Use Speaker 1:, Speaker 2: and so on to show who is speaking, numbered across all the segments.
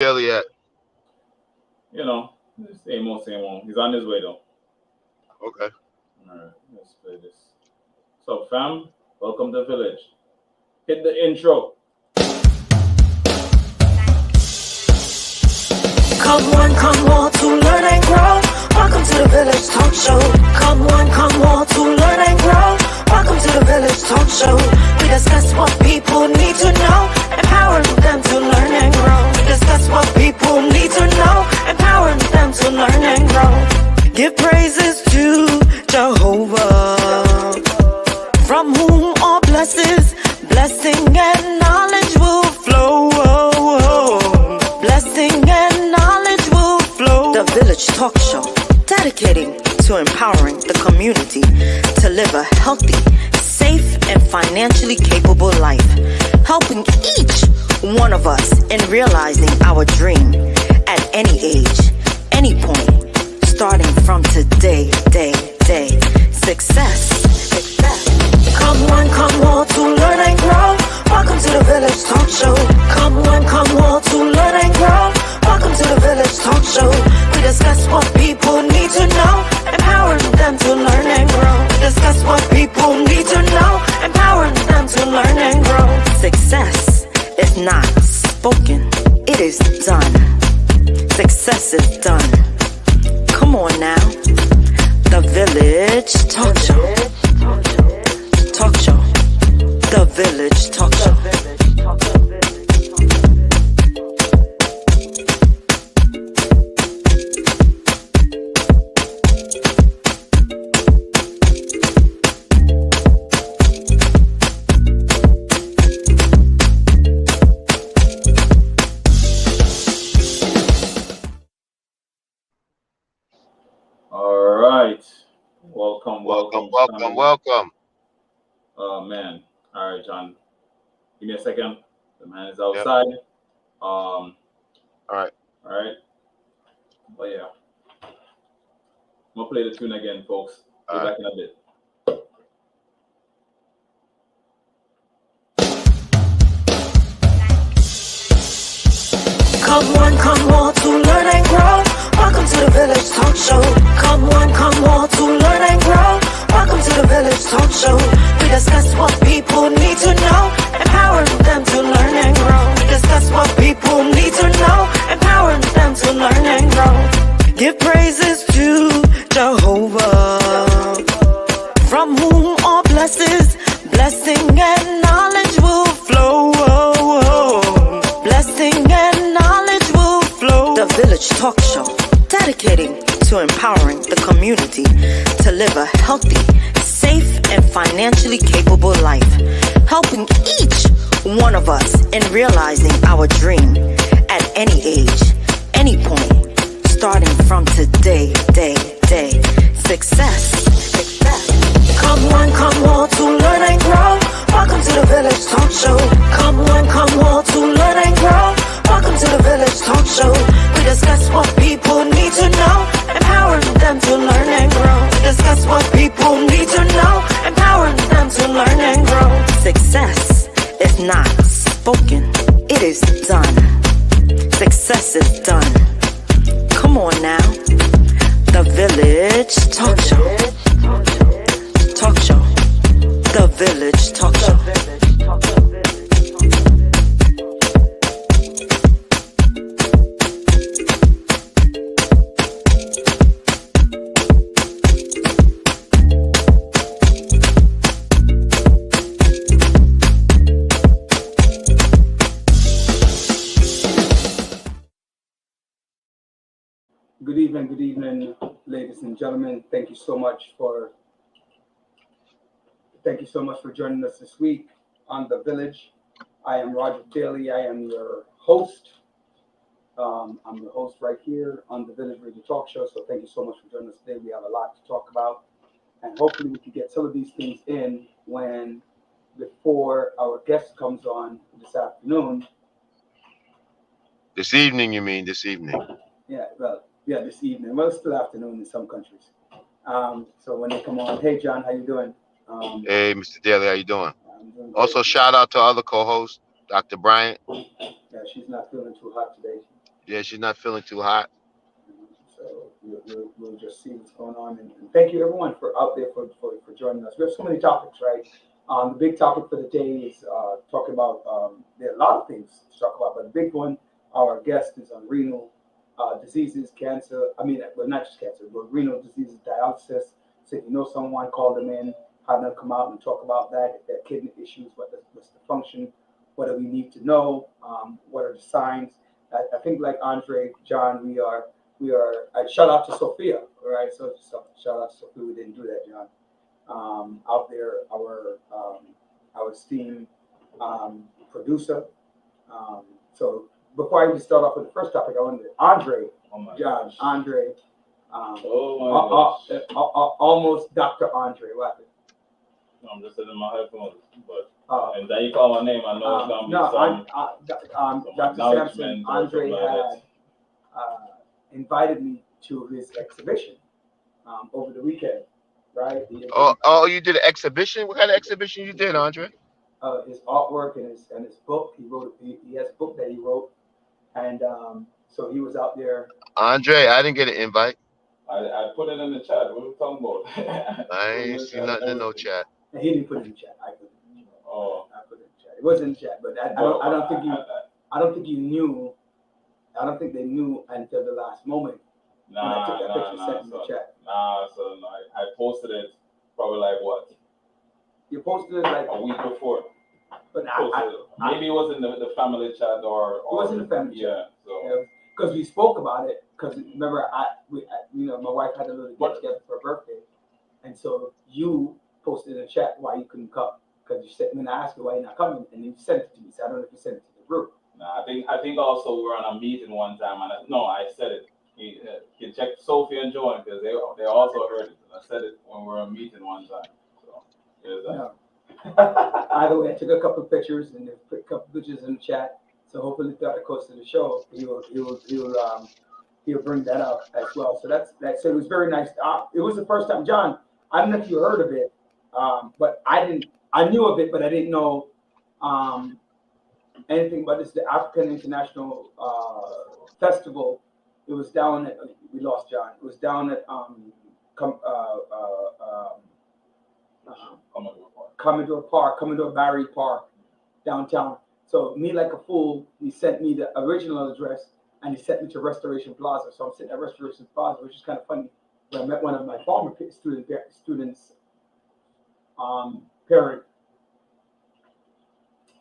Speaker 1: Kelly at?
Speaker 2: You know, same old, same old. He's on his way though.
Speaker 1: Okay.
Speaker 2: All right, let's play this. So, fam, welcome to the village. Hit the intro.
Speaker 3: Come on to learn and grow. Welcome to the Village Talk Show. Come on to learn and grow. Welcome to the Village Talk Show. We discuss what people need to know, empowering them to learn and grow. We discuss what people need to know, empowering them to learn and grow. Give praises to Jehovah, from whom all blessing and knowledge will flow. Blessing and knowledge will flow. The Village Talk Show, dedicating to empowering the community to live a healthy, safe, and financially capable life, helping each one of us in realizing our dream at any age, any point, starting from today, success. Come on to learn and grow. Welcome to the Village Talk Show. Come on to learn and grow. Welcome to the Village Talk Show. We discuss what people need to know, empowering them to learn and grow. We discuss what people need to know, empowering them to learn and grow. Success is not spoken, it is done. Success is done. Come on now. The Village Talk Show. Talk Show. The Village Talk Show.
Speaker 2: All right. Welcome.
Speaker 1: Welcome.
Speaker 2: Oh, man. All right, John. Give me a second. The man is
Speaker 1: Yep.
Speaker 2: outside.
Speaker 1: All right.
Speaker 2: All right. But yeah. I'm going to play the tune again, folks. Be
Speaker 1: All right.
Speaker 2: back in a bit.
Speaker 3: Come on to learn and grow. Welcome to the Village Talk Show. Come on to learn and grow. Welcome to the Village Talk Show. We discuss what people need to know, empowering them to learn and grow. We discuss what people need to know, empowering them to learn and grow. Give praises to Jehovah, from whom all blessing and knowledge will flow. Blessing and knowledge will flow. The Village Talk Show, dedicating to empowering the community to live a healthy, safe, and financially capable life, helping each one of us in realizing our dream at any age, any point, starting from today, success. Come on to learn and grow. Welcome to the Village Talk Show. Come on to learn and grow. Welcome to the Village Talk Show. We discuss what people need to know, empowering them to learn and grow. We discuss what people need to know, empowering them to learn and grow. Success is not spoken, it is done. Success is done. Come on now. The Village Talk Show. Talk Show. The Village Talk Show.
Speaker 4: Good evening, ladies and gentlemen. Thank you so much for joining us this week on The Village. I am Roger Bailey. I am your host. I'm the host right here on the Village Radio Talk Show. So thank you so much for joining us today. We have a lot to talk about, and hopefully we can get some of these things in before our guest comes on this afternoon.
Speaker 1: This evening, you mean this evening?
Speaker 4: Yeah, this evening. Well, it's still afternoon in some countries. So when they come on, hey John, how you doing?
Speaker 1: Hey, Mr. Daly, how you doing?
Speaker 4: I'm doing great.
Speaker 1: Also, shout out to other co-host, Dr. Bryant.
Speaker 4: Yeah, she's not feeling too hot today.
Speaker 1: Yeah, she's not feeling too hot.
Speaker 4: So we'll just see what's going on. And thank you everyone for out there for joining us. We have so many topics, right? The big topic for the day is talking about, there are a lot of things to talk about, but the big one, our guest is on renal diseases, cancer. I mean, well, not just cancer, but renal diseases, dialysis. So if you know someone, call them in, have them come out and talk about that. If they have kidney issues, what's the function? What do we need to know? What are the signs? I think like Andre, John, shout out to Sophia, all right? So shout out to Sophia, we didn't do that, John. Out there, our esteemed producer. So before I even start off with the first topic, I wanted Andre, John, Andre, almost Dr. Andre. What?
Speaker 2: I'm just sitting in my headphones, but and then you call my name, I know it's gonna be
Speaker 4: Dr. Sampson, Andre had invited me to his exhibition over the weekend, right?
Speaker 1: Oh, you did an exhibition? What kind of exhibition you did, Andre?
Speaker 4: His artwork and his book. He has a book that he wrote, and so he was out there.
Speaker 1: Andre, I didn't get an invite.
Speaker 2: I put it in the chat. What are we talking about?
Speaker 1: I ain't see nothing in no chat.
Speaker 4: And he didn't put it in the chat. I put it in the chat.
Speaker 2: Oh,
Speaker 4: I put it in the chat. It was in the chat, but I don't think you knew. I don't think they knew until the last moment.
Speaker 2: Nah, son. I posted it probably like what?
Speaker 4: You posted it like
Speaker 2: a week before.
Speaker 4: But
Speaker 2: maybe it was in the family chat or
Speaker 4: it was in the family chat.
Speaker 2: Yeah, so
Speaker 4: because we spoke about it. Because remember, my wife had a little get together for her birthday, and so you posted in the chat why you couldn't come. Because you said, when I asked you why you're not coming, and you sent it to me. So I don't know if you sent it to the group.
Speaker 2: Nah, I think also we were on a meeting one time, and I said it. You can check Sophie and Joan because they also heard it. I said it when we were on a meeting one time. So there's that.
Speaker 4: Yeah. Either way, I took a couple of pictures and put a couple of pictures in the chat. So hopefully throughout the course of the show, he'll bring that up as well. So so it was very nice. It was the first time, John. I don't know if you heard of it, but I didn't. I knew of it, but I didn't know anything. But it's the African International Festival. It was down at, we lost John. It was down at Commodore Barry Park, downtown. So me like a fool, he sent me the original address and he sent me to Restoration Plaza. So I'm sitting at Restoration Plaza, which is kind of funny. But I met one of my former students' parent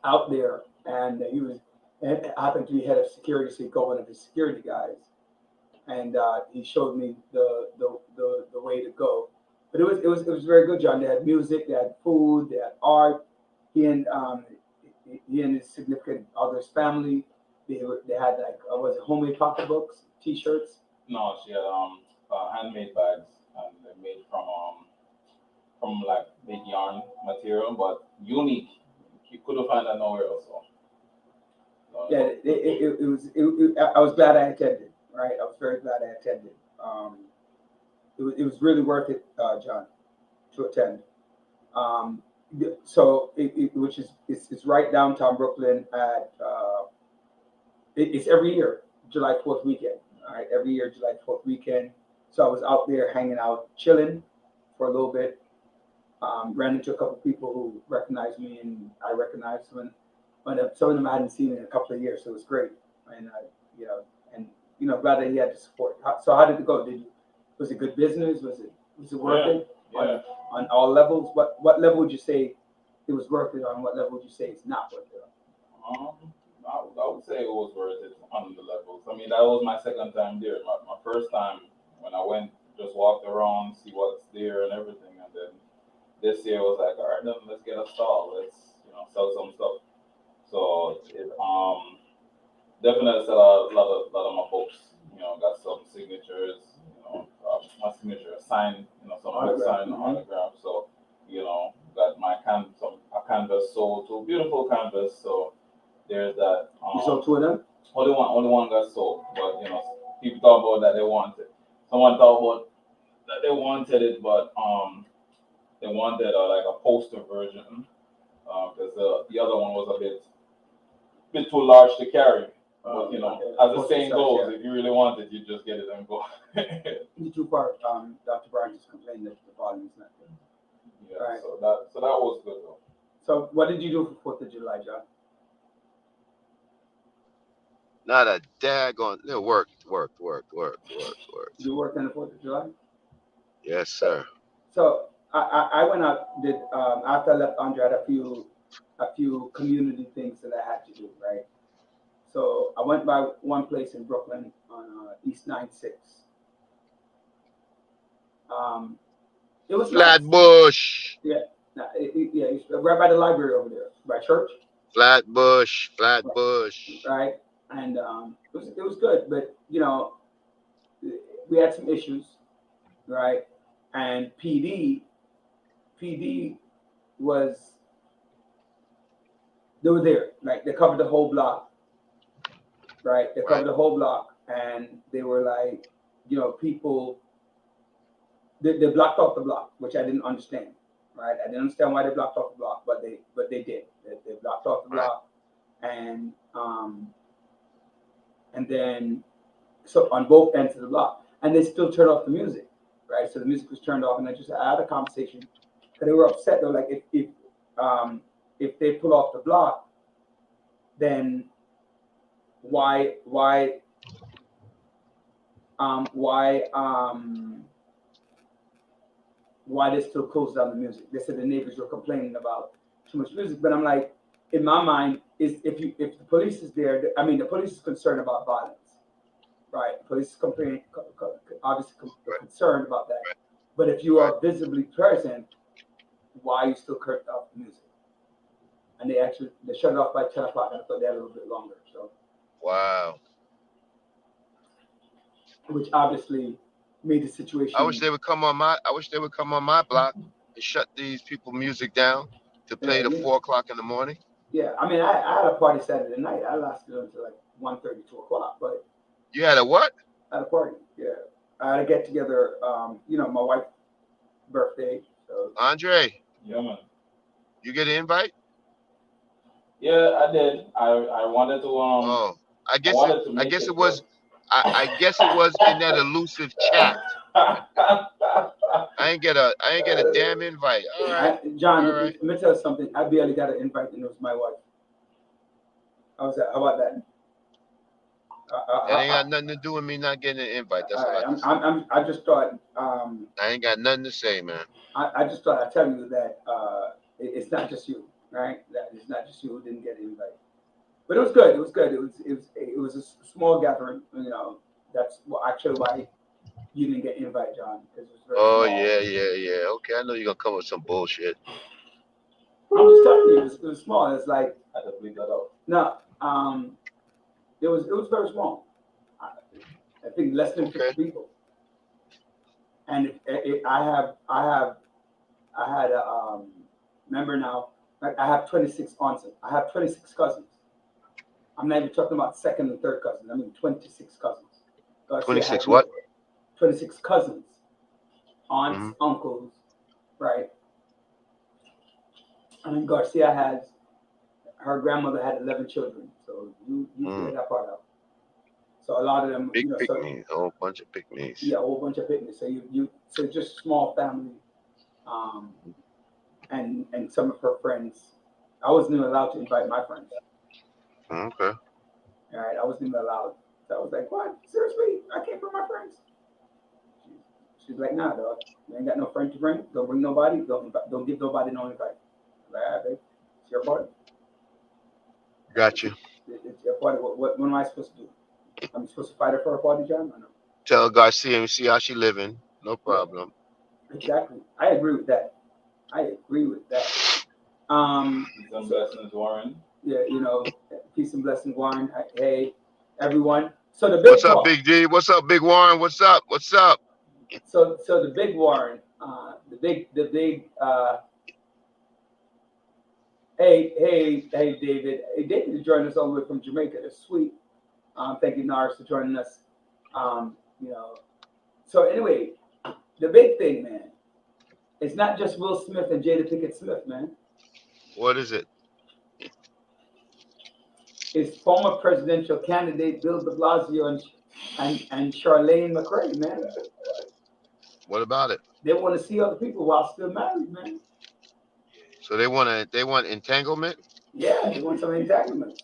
Speaker 4: out there, and it happened to be head of security, so he called one of his security guys. And he showed me the way to go. But it was very good, John. They had music, they had food, they had art. He and his significant other's family, they had like homemade pocketbooks, T-shirts.
Speaker 2: No, she had handmade bags, and they're made from like big yarn material, but unique. You couldn't find that nowhere else. So
Speaker 4: yeah, I was glad I attended. Right, I was very glad I attended. It was really worth it, John, to attend. So it's right downtown Brooklyn at it's every year, July 4th weekend. All right, every year July 4th weekend. So I was out there hanging out, chilling for a little bit. Ran into a couple of people who recognized me, and I recognized them. But some of them I hadn't seen in a couple of years, so it was great. And glad that he had the support. So how did it go? Was it good business? Was it worth it?
Speaker 2: Yeah.
Speaker 4: On all levels? What level would you say it was worth it on? What level would you say it's not worth it on?
Speaker 2: I would say it was worth it on the levels. I mean, that was my second time there. My first time when I went, just walked around, see what's there and everything, and then this year was like, all right, then let's get a stall. Let's sell some stuff. So it definitely sell a lot of my books. Got some signatures. My signature signed. Some books signed, autograph. So got my a canvas sold, to beautiful canvas. So there's that.
Speaker 4: You sold two of them?
Speaker 2: Only one got sold, but people thought about that they wanted. Someone thought about that they wanted it, but they wanted like a poster version because the other one was a bit too large to carry. But you know,
Speaker 4: okay,
Speaker 2: as the
Speaker 4: force
Speaker 2: saying
Speaker 4: yourself,
Speaker 2: goes, if you really want it, you just get it and go.
Speaker 4: You too far. Dr. Brown just complained that the volume's not good.
Speaker 2: Yeah,
Speaker 4: Right.
Speaker 2: so that was good though.
Speaker 4: So what did you do for 4th of July, John?
Speaker 1: Not a daggone. It worked.
Speaker 4: You worked on the 4th of July?
Speaker 1: Yes, sir.
Speaker 4: So I went out, did after I left Andre, I had a few community things that I had to do, right? So I went by one place in Brooklyn on East 96. It was nice.
Speaker 1: Flatbush.
Speaker 4: Yeah, it's right by the library over there, by church,
Speaker 1: Flatbush.
Speaker 4: right? And it was good, but you know, we had some issues, right? And PD was they were there, like they covered the whole block, right? They covered the whole block, and they were like, you know, people. They blocked off the block, which I didn't understand, right? I didn't understand why they blocked off the block, but they did. They blocked off the block, and then so on both ends of the block, and they still turned off the music, right? So the music was turned off, and I had a conversation because they were upset. They were like, if they pull off the block, then why they still close down the music? They said the neighbors were complaining about too much music, but I'm like, in my mind, if the police is there, I mean, the police is concerned about violence, right? The police is obviously concerned about that. But if you are visibly present, why are you still cut off the music? And they shut it off by 10 o'clock, and I thought they had a little bit longer. So
Speaker 1: Wow.
Speaker 4: which obviously made the situation.
Speaker 1: I wish they would come on my block and shut these people music down to play to 4 o'clock in the morning.
Speaker 4: Yeah, I mean, I had a party Saturday night. I lasted until like 1:30, 2 o'clock. But
Speaker 1: you had a what?
Speaker 4: I had a party. Yeah, I had a get together. You know, my wife's birthday. So.
Speaker 1: Andre.
Speaker 2: Yeah, man.
Speaker 1: You get an invite?
Speaker 2: Yeah, I did. I wanted to
Speaker 1: Oh, I guess it was.
Speaker 2: but...
Speaker 1: I guess it was in that elusive chat. I ain't get a damn invite. All right,
Speaker 4: John.
Speaker 1: All right.
Speaker 4: Let me tell you something. I barely got an invite, and it was my wife. How about that?
Speaker 1: That ain't got nothing to do with me not getting an invite. That's all right.
Speaker 4: I just thought.
Speaker 1: I ain't got nothing to say, man.
Speaker 4: I just thought I'd tell you that it's not just you, right? That it's not just you who didn't get an invite. But it was good. It was good. It was a small gathering. You know, that's actually why you didn't get invite, John, because it was very small.
Speaker 1: Yeah. Okay, I know you're gonna come with some bullshit.
Speaker 4: I'm just telling you, it was small. It's like
Speaker 2: I had to bleep that out.
Speaker 4: No, it was very small. I think less than 50 people. And I had a remember now. I have 26 aunts. I have 26 cousins. I'm not even talking about second and third cousins. I mean 26 cousins.
Speaker 1: 26 what?
Speaker 4: 26 cousins, aunts, uncles, right? And Garcia has, her grandmother had 11 children. So you figure that part out. So a lot of them,
Speaker 1: big picnics, a whole bunch of picnics.
Speaker 4: Yeah, a whole bunch of picnics. So so just small family, and some of her friends. I wasn't even allowed to invite my friends.
Speaker 1: Okay.
Speaker 4: All right, I wasn't even allowed. So I was like, "What? Seriously? I can't bring my friends." She's like, "Nah, dog. You ain't got no friend to bring. Don't bring nobody. Don't give nobody no invite." I'm like, "All right, babe, it's your party."
Speaker 1: Gotcha.
Speaker 4: It's your party. What am I supposed to do? I'm supposed to fight her for a party, John? I know.
Speaker 1: Tell Garcia and see how she living. No problem.
Speaker 4: Yeah, exactly. I agree with that. Peace
Speaker 2: and blessings, Warren.
Speaker 4: Yeah, you know, peace and blessings, Warren. Hey, everyone. So the big.
Speaker 1: What's up, Big D? What's up, Big Warren? What's up?
Speaker 4: So the big Warren, the big. Hey, David. Hey, David is joining us all the way from Jamaica. That's sweet. Thank you, Nars, for joining us. You know. So anyway, the big thing, man, it's not just Will Smith and Jada Pinkett Smith, man.
Speaker 1: What is it?
Speaker 4: is former presidential candidate Bill de Blasio and Charlene McRae, man.
Speaker 1: What about it?
Speaker 4: They want to see other people while still married, man.
Speaker 1: So they want entanglement.
Speaker 4: Yeah, they want some entanglements.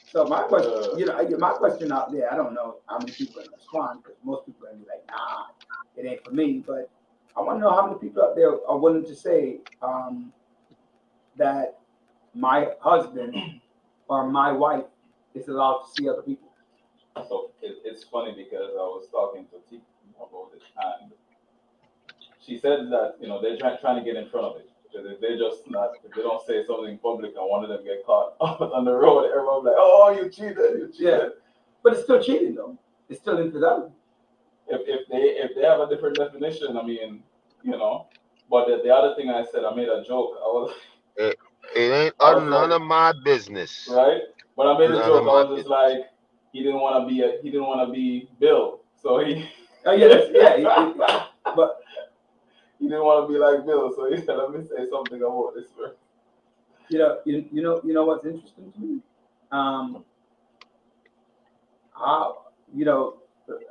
Speaker 4: So my question, my question out there, I don't know how many people are gonna respond because most people are gonna be like, nah, it ain't for me. But I want to know how many people out there are willing to say that my husband or my wife is allowed to see other people.
Speaker 2: So it's funny because I was talking to T about it, and she said that they're trying to get in front of it. Because if they don't say something in public and one of them get caught on the road, everyone's like, oh, you cheated.
Speaker 4: Yeah, but it's still cheating though. It's still infidelity.
Speaker 2: If they have a different definition, I mean, But the other thing I said, I made a joke. I was
Speaker 1: It ain't
Speaker 2: I was
Speaker 1: none
Speaker 2: like,
Speaker 1: of my business.
Speaker 2: right? But I made a
Speaker 1: None
Speaker 2: joke.
Speaker 1: of
Speaker 2: I
Speaker 1: my
Speaker 2: was just like, he didn't want to be Bill, so he.
Speaker 4: Oh yeah, but
Speaker 2: he didn't want to be like Bill, so he said, "Let me say something about this first."
Speaker 4: you know what's interesting to me?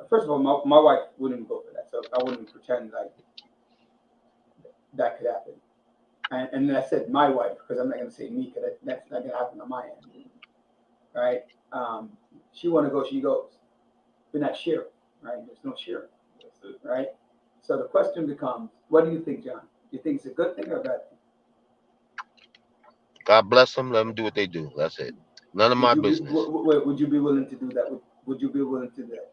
Speaker 4: First of all, my wife wouldn't go for that, so I wouldn't pretend like that could happen. And I said my wife because I'm not going to say me because that's not going to happen on my end, right? She want to go, she goes. We're not sharing, right? There's no sharing, right? So the question becomes, what do you think, John? Do you think it's a good thing or a bad thing?
Speaker 1: God bless them. Let them do what they do. That's it. None of my business.
Speaker 4: Would you be willing to do that? Would you be willing to do that?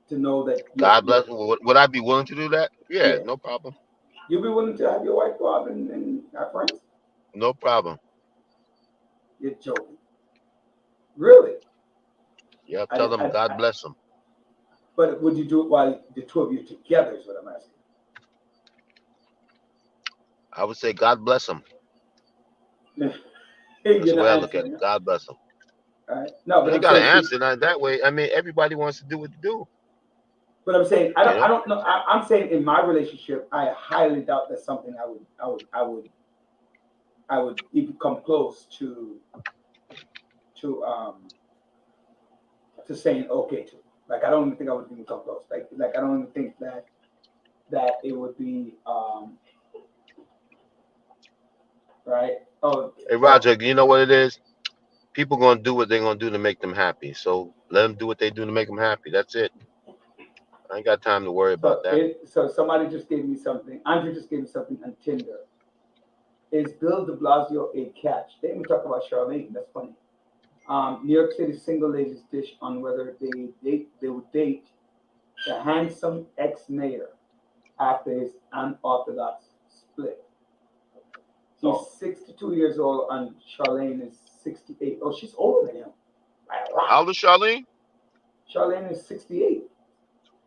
Speaker 4: To know that
Speaker 1: God bless them. Would I be willing to do that? Yeah, no problem.
Speaker 4: You'd be willing to have your wife go out and have friends?
Speaker 1: No problem.
Speaker 4: You're joking. Really?
Speaker 1: Yeah, tell them God bless them.
Speaker 4: But would you do it while the two of you together is what I'm asking?
Speaker 1: I would say God bless them.
Speaker 4: That's
Speaker 1: the way I look at it. God bless them.
Speaker 4: All right. No, but
Speaker 1: you got to answer that way. I mean, everybody wants to do what to do.
Speaker 4: But I'm saying I don't know. I'm saying in my relationship, I highly doubt that's something I would even come close to saying okay to. Like I don't even think I would even come close. Like I don't even think that it would be right. Oh,
Speaker 1: hey Roger, you know what it is? People gonna do what they're gonna do to make them happy. So let them do what they do to make them happy. That's it. I ain't got time to worry about that.
Speaker 4: So somebody just gave me something. Andrew just gave me something on Tinder. Is Bill de Blasio a catch? They even talk about Charlene. That's funny. New York City single ladies dish on whether they would date the handsome ex-mayor after his unorthodox split. He's 62 years old and Charlene is 68. Oh, she's older than him.
Speaker 1: How old is Charlene?
Speaker 4: Charlene is 68.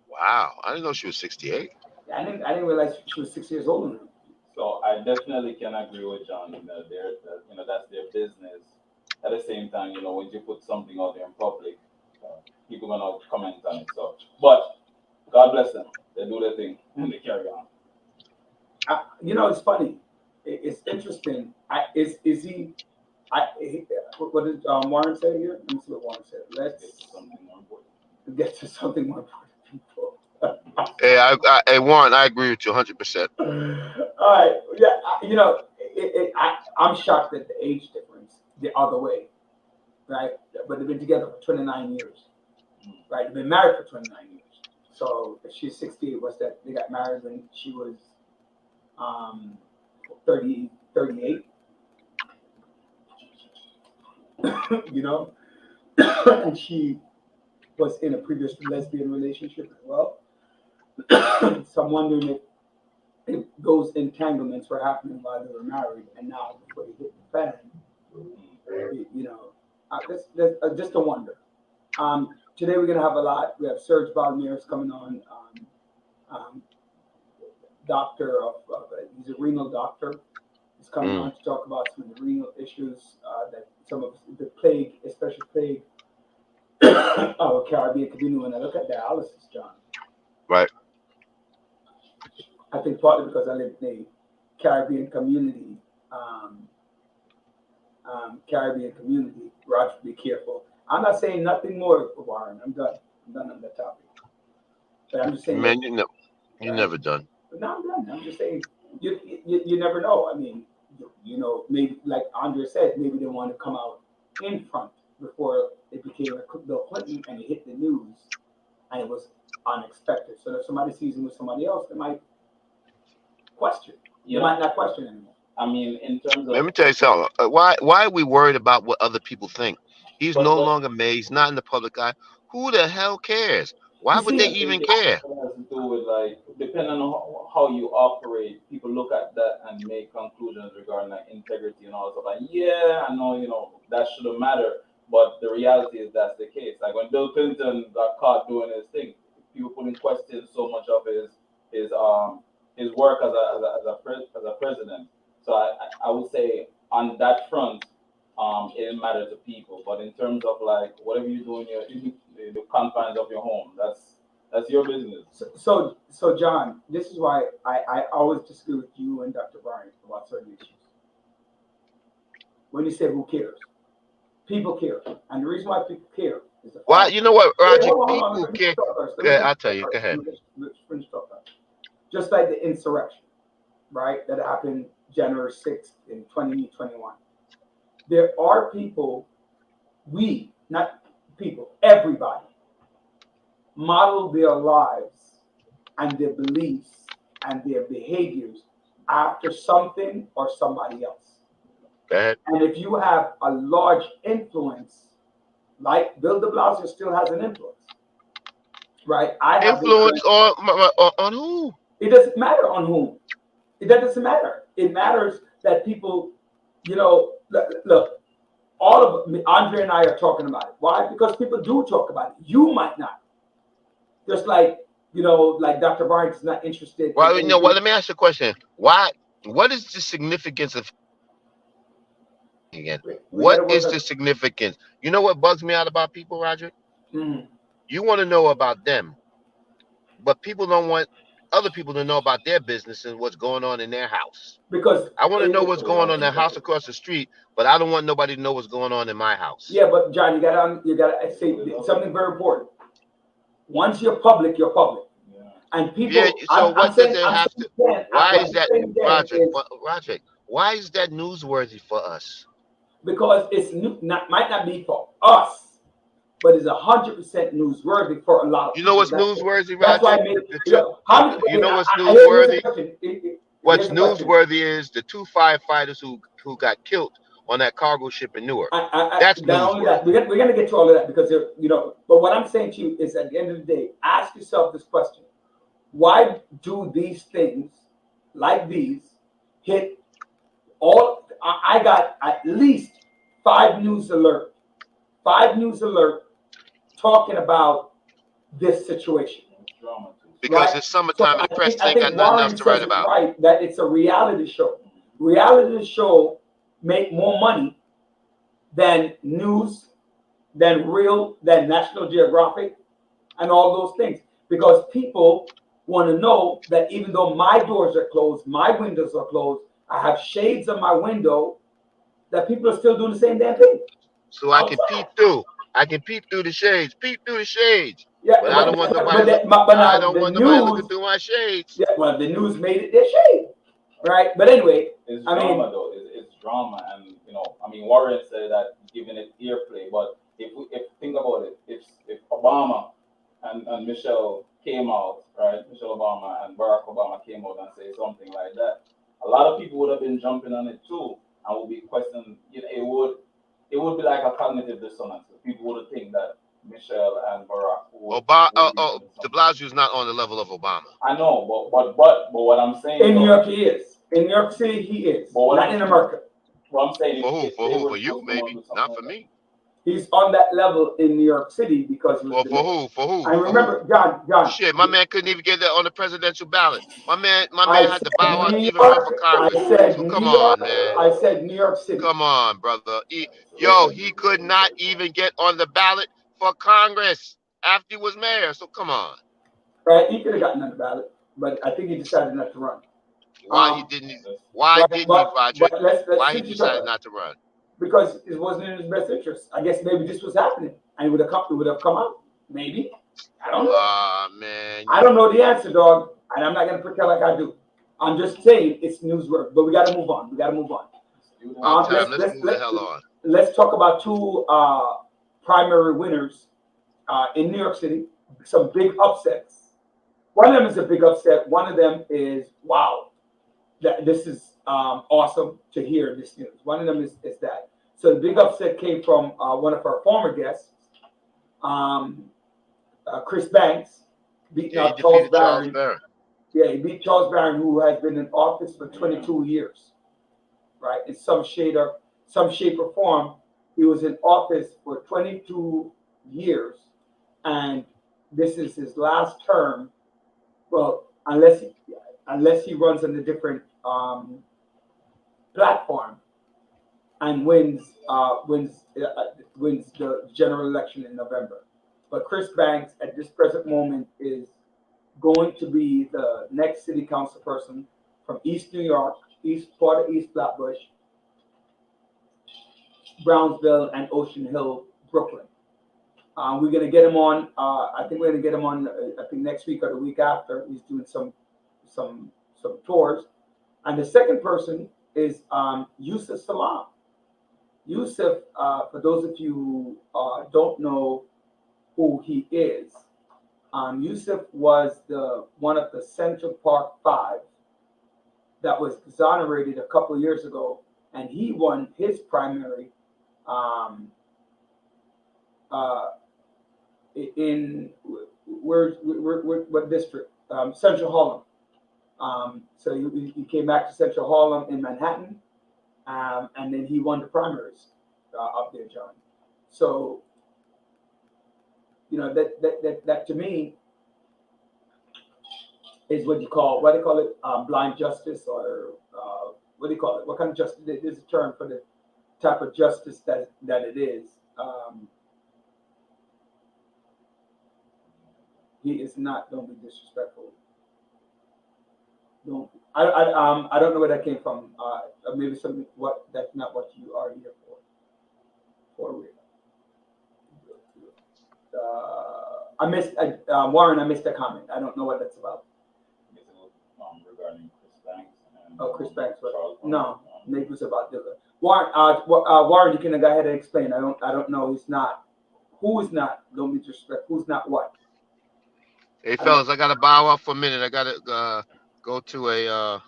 Speaker 1: Wow, I didn't know she was 68.
Speaker 4: I didn't realize she was 6 years older than him.
Speaker 2: So I definitely can agree with John. That's their business. At the same time, when you put something out there in public, people are gonna comment on it. So, but God bless them. They do their thing and they carry on.
Speaker 4: It's funny. It's interesting. What did Warren say here? Let me see what Warren said. Let's get to something more important, people.
Speaker 1: Hey, Warren, I agree with you 100%.
Speaker 4: All right. Yeah. I'm shocked at the age difference the other way, right? But they've been together for 29 years, right? They've been married for 29 years. So if she's 68, what's that? They got married when she was 38. And she was in a previous lesbian relationship as well. So I'm wondering if those entanglements were happening while they were married, and now before they hit the fan, just a wonder. Today we're gonna have a lot. We have Serge Valmier's coming on, doctor of he's a renal doctor. He's coming on to talk about some of the renal issues that some of the plague, especially plague of Caribbean community. When I look at dialysis, John,
Speaker 1: right?
Speaker 4: I think partly because I live in a Caribbean community, Caribbean community. Roger, be careful. I'm not saying nothing more, Warren. I'm done. I'm done on that topic. But I'm just saying
Speaker 1: Man,
Speaker 4: that.
Speaker 1: you're
Speaker 4: Right?
Speaker 1: never done.
Speaker 4: But no, I'm done. I'm just saying you never know. I mean, maybe like Andre said, maybe they want to come out in front before it became a Bill Clinton and it hit the news and it was unexpected. So if somebody sees him with somebody else, they might question. You might not question anymore.
Speaker 2: I mean, in terms
Speaker 1: Let
Speaker 2: of,
Speaker 1: me tell you something. Why are we worried about what other people think? He's no
Speaker 2: but
Speaker 1: longer made. He's not in the public eye. Who the hell cares? Why
Speaker 4: You
Speaker 1: would they
Speaker 4: see,
Speaker 1: even
Speaker 2: it
Speaker 1: care?
Speaker 2: has to do with like depending on how you operate, people look at that and make conclusions regarding like integrity and all stuff. Like, yeah, I know, that shouldn't matter, but the reality is that's the case. Like when Bill Clinton got caught doing his thing, people put in question so much of his his work as a president. So I would say on that front, it matters to people. But in terms of like whatever you do in the confines of your home, that's your business.
Speaker 4: so John, this is why I always disagree with you and Dr. Bryant about certain issues. When you say who cares, people care, and the reason why people care is the
Speaker 1: Why?
Speaker 4: fact.
Speaker 1: You know what,
Speaker 4: Wait,
Speaker 1: Roger?
Speaker 4: hold on.
Speaker 1: People
Speaker 4: Let me
Speaker 1: care.
Speaker 4: talk first. Let me
Speaker 1: Okay,
Speaker 4: finish
Speaker 1: I'll tell
Speaker 4: talk
Speaker 1: you. Go
Speaker 4: first.
Speaker 1: ahead.
Speaker 4: Let's finish talk first. Just like the insurrection, right? That happened January 6th in 2021. There are people, not people, everybody, model their lives and their beliefs and their behaviors after something or somebody else.
Speaker 1: Go ahead.
Speaker 4: And if you have a large influence, like Bill de Blasio still has an influence, right? I have the
Speaker 1: Influence on who?
Speaker 4: It doesn't matter on whom. That doesn't matter. It matters that people, look, all of Andre and I are talking about it. Why? Because people do talk about it. You might not. Just like, like Dr. Barnes is not interested in
Speaker 1: Well,
Speaker 4: anything.
Speaker 1: let me ask you a question. Why? What is the significance of again?
Speaker 4: We got to
Speaker 1: What
Speaker 4: work
Speaker 1: is
Speaker 4: on.
Speaker 1: the significance? You know what bugs me out about people, Roger?
Speaker 4: Mhm.
Speaker 1: You want to know about them, but people don't want other people to know about their business and what's going on in their house.
Speaker 4: Because,
Speaker 1: I want to know what's going on in the
Speaker 2: Yeah.
Speaker 1: house across the street, but I don't want nobody to know what's going on in my house.
Speaker 4: yeah, but John, you gotta say something very important. Once you're public, you're public.
Speaker 2: Yeah.
Speaker 4: And
Speaker 1: Yeah.
Speaker 4: people,
Speaker 1: So
Speaker 4: I'm
Speaker 1: what does
Speaker 4: saying,
Speaker 1: it have to?
Speaker 4: again,
Speaker 1: Why
Speaker 4: what
Speaker 1: is
Speaker 4: I'm
Speaker 1: that,
Speaker 4: saying again
Speaker 1: Roger?
Speaker 4: is
Speaker 1: Roger, why is that newsworthy for us?
Speaker 4: because it's might not be for us, but it's 100% newsworthy for a lot of
Speaker 1: You know
Speaker 4: people.
Speaker 1: what's newsworthy,
Speaker 4: That's why
Speaker 1: Roger?
Speaker 4: I made how many.
Speaker 1: You know what's
Speaker 4: Here's a
Speaker 1: newsworthy?
Speaker 4: question.
Speaker 1: What's
Speaker 4: Here's a question.
Speaker 1: newsworthy is the two firefighters who got killed on that cargo ship in Newark. That's
Speaker 4: Not only that,
Speaker 1: newsworthy.
Speaker 4: we're gonna get to all of that because But what I'm saying to you is, at the end of the day, ask yourself this question: why do these things like these hit all? I got at least five news alert talking about this situation.
Speaker 2: Drama too.
Speaker 1: Because
Speaker 4: Right?
Speaker 1: it's
Speaker 4: So
Speaker 1: summertime and the press
Speaker 4: I
Speaker 1: ain't got
Speaker 4: think
Speaker 1: nothing else
Speaker 4: Warren
Speaker 1: to write
Speaker 4: says it
Speaker 1: about.
Speaker 4: right that it's a reality show. Reality show make more money than news, than National Geographic, and all those things. Because people want to know that even though my doors are closed, my windows are closed, I have shades on my window, that people are still doing the same damn thing
Speaker 1: So I can
Speaker 4: outside.
Speaker 1: peep through. I can peep through the shades. Peep through the shades.
Speaker 4: Yeah,
Speaker 1: But I don't want nobody look.
Speaker 4: but
Speaker 1: I
Speaker 4: now
Speaker 1: don't
Speaker 4: the
Speaker 1: want nobody looking
Speaker 4: news,
Speaker 1: through my shades.
Speaker 4: yeah, well, the news made it their shade, right? But anyway,
Speaker 2: It's
Speaker 4: I
Speaker 2: drama
Speaker 4: mean,
Speaker 2: though. It's drama, and I mean, Warren said that giving it airplay. But if think about it, if Obama and Michelle came out, right? Michelle Obama and Barack Obama came out and say something like that, a lot of people would have been jumping on it too, and would be questioning. It would be like a cognitive dissonance. People would think that Michelle and Barack
Speaker 1: Obama,
Speaker 2: would be doing
Speaker 1: De
Speaker 2: something.
Speaker 1: Blasio's not on the level of Obama.
Speaker 2: I know, but what I'm saying
Speaker 4: in New
Speaker 2: though,
Speaker 4: York he is. In New York City he is.
Speaker 2: but what
Speaker 4: Not
Speaker 2: I'm
Speaker 4: in America.
Speaker 2: what I'm saying,
Speaker 1: For who?
Speaker 2: if
Speaker 1: For
Speaker 2: they
Speaker 1: who?
Speaker 2: were
Speaker 1: For you,
Speaker 2: supposed to come out
Speaker 1: maybe.
Speaker 2: with something
Speaker 1: Not for
Speaker 2: like that.
Speaker 1: me.
Speaker 4: He's on that level in New York City because he was
Speaker 1: For
Speaker 4: the mayor.
Speaker 1: who? For who?
Speaker 4: And
Speaker 1: For who?
Speaker 4: remember, John,
Speaker 1: Shit, my man couldn't even get that on the presidential ballot. My
Speaker 4: I
Speaker 1: man had to
Speaker 4: said
Speaker 1: bow out to
Speaker 4: New
Speaker 1: even run for
Speaker 4: York. I
Speaker 1: Congress.
Speaker 4: said
Speaker 1: So
Speaker 4: New
Speaker 1: come
Speaker 4: York.
Speaker 1: on, man.
Speaker 4: I said New York City.
Speaker 1: Come on, brother.
Speaker 2: So
Speaker 1: Yo,
Speaker 2: listen,
Speaker 1: he could not even get on the ballot for Congress after he was mayor. So come on.
Speaker 4: Right? He could have gotten on the ballot, but I think he decided not to run.
Speaker 1: Why he
Speaker 4: Um,
Speaker 1: didn't?
Speaker 2: that's
Speaker 1: Why
Speaker 4: right,
Speaker 1: didn't he,
Speaker 4: but
Speaker 1: Roger?
Speaker 4: let's
Speaker 1: Why he
Speaker 4: finish this up
Speaker 1: decided
Speaker 4: first.
Speaker 1: not to run?
Speaker 4: because it wasn't in his best interest. I guess maybe this was happening and it would have come out. Maybe. I don't know.
Speaker 1: Man.
Speaker 4: I don't know the answer, dog, and I'm not gonna pretend like I do. I'm just saying it's newsworthy, but we gotta move on. We gotta move on.
Speaker 1: Let's move the hell on.
Speaker 4: Let's talk about two primary winners in New York City. Some big upsets. One of them is a big upset. One of them is wow. This is awesome to hear this news. One of them is that. So the big upset came from one of our former guests, Chris Banks, beating out Charles Barron. Yeah, he beat Charles Barron, who has been in office for 22 years, right? In some shape or form, he was in office for 22 years, and this is his last term. Well, unless he runs on a different platform and wins the general election in November. But Chris Banks, at this present moment, is going to be the next city council person from East New York, part of East Flatbush, Brownsville, and Ocean Hill, Brooklyn. We're gonna get him on. I think we're gonna get him on. I think next week or the week after. He's doing some tours, and the second person is Yusuf Salam. Yusuf, for those of you who don't know who he is, Yusuf was one of the Central Park Five that was exonerated a couple of years ago, and he won his primary in what district? Central Harlem. So he came back to Central Harlem in Manhattan, and then he won the primaries up there, John. So that to me is what they call it, blind justice, or what do you call it? What kind of justice? There's a term for the type of justice that it is. He is not. Don't be disrespectful. Don't. I don't know where that came from. Maybe something. That's not what you are here for. For real. I missed Warren. I missed that comment. I don't know what that's about.
Speaker 2: Regarding Chris Banks.
Speaker 4: Chris Banks. No, maybe it was about Dilla. Warren. Warren, you can go ahead and explain. I don't know. He's not. Who is not? Don't be disrespectful. Who's not what?
Speaker 1: Hey fellas, I gotta bow out for a minute. I gotta go to a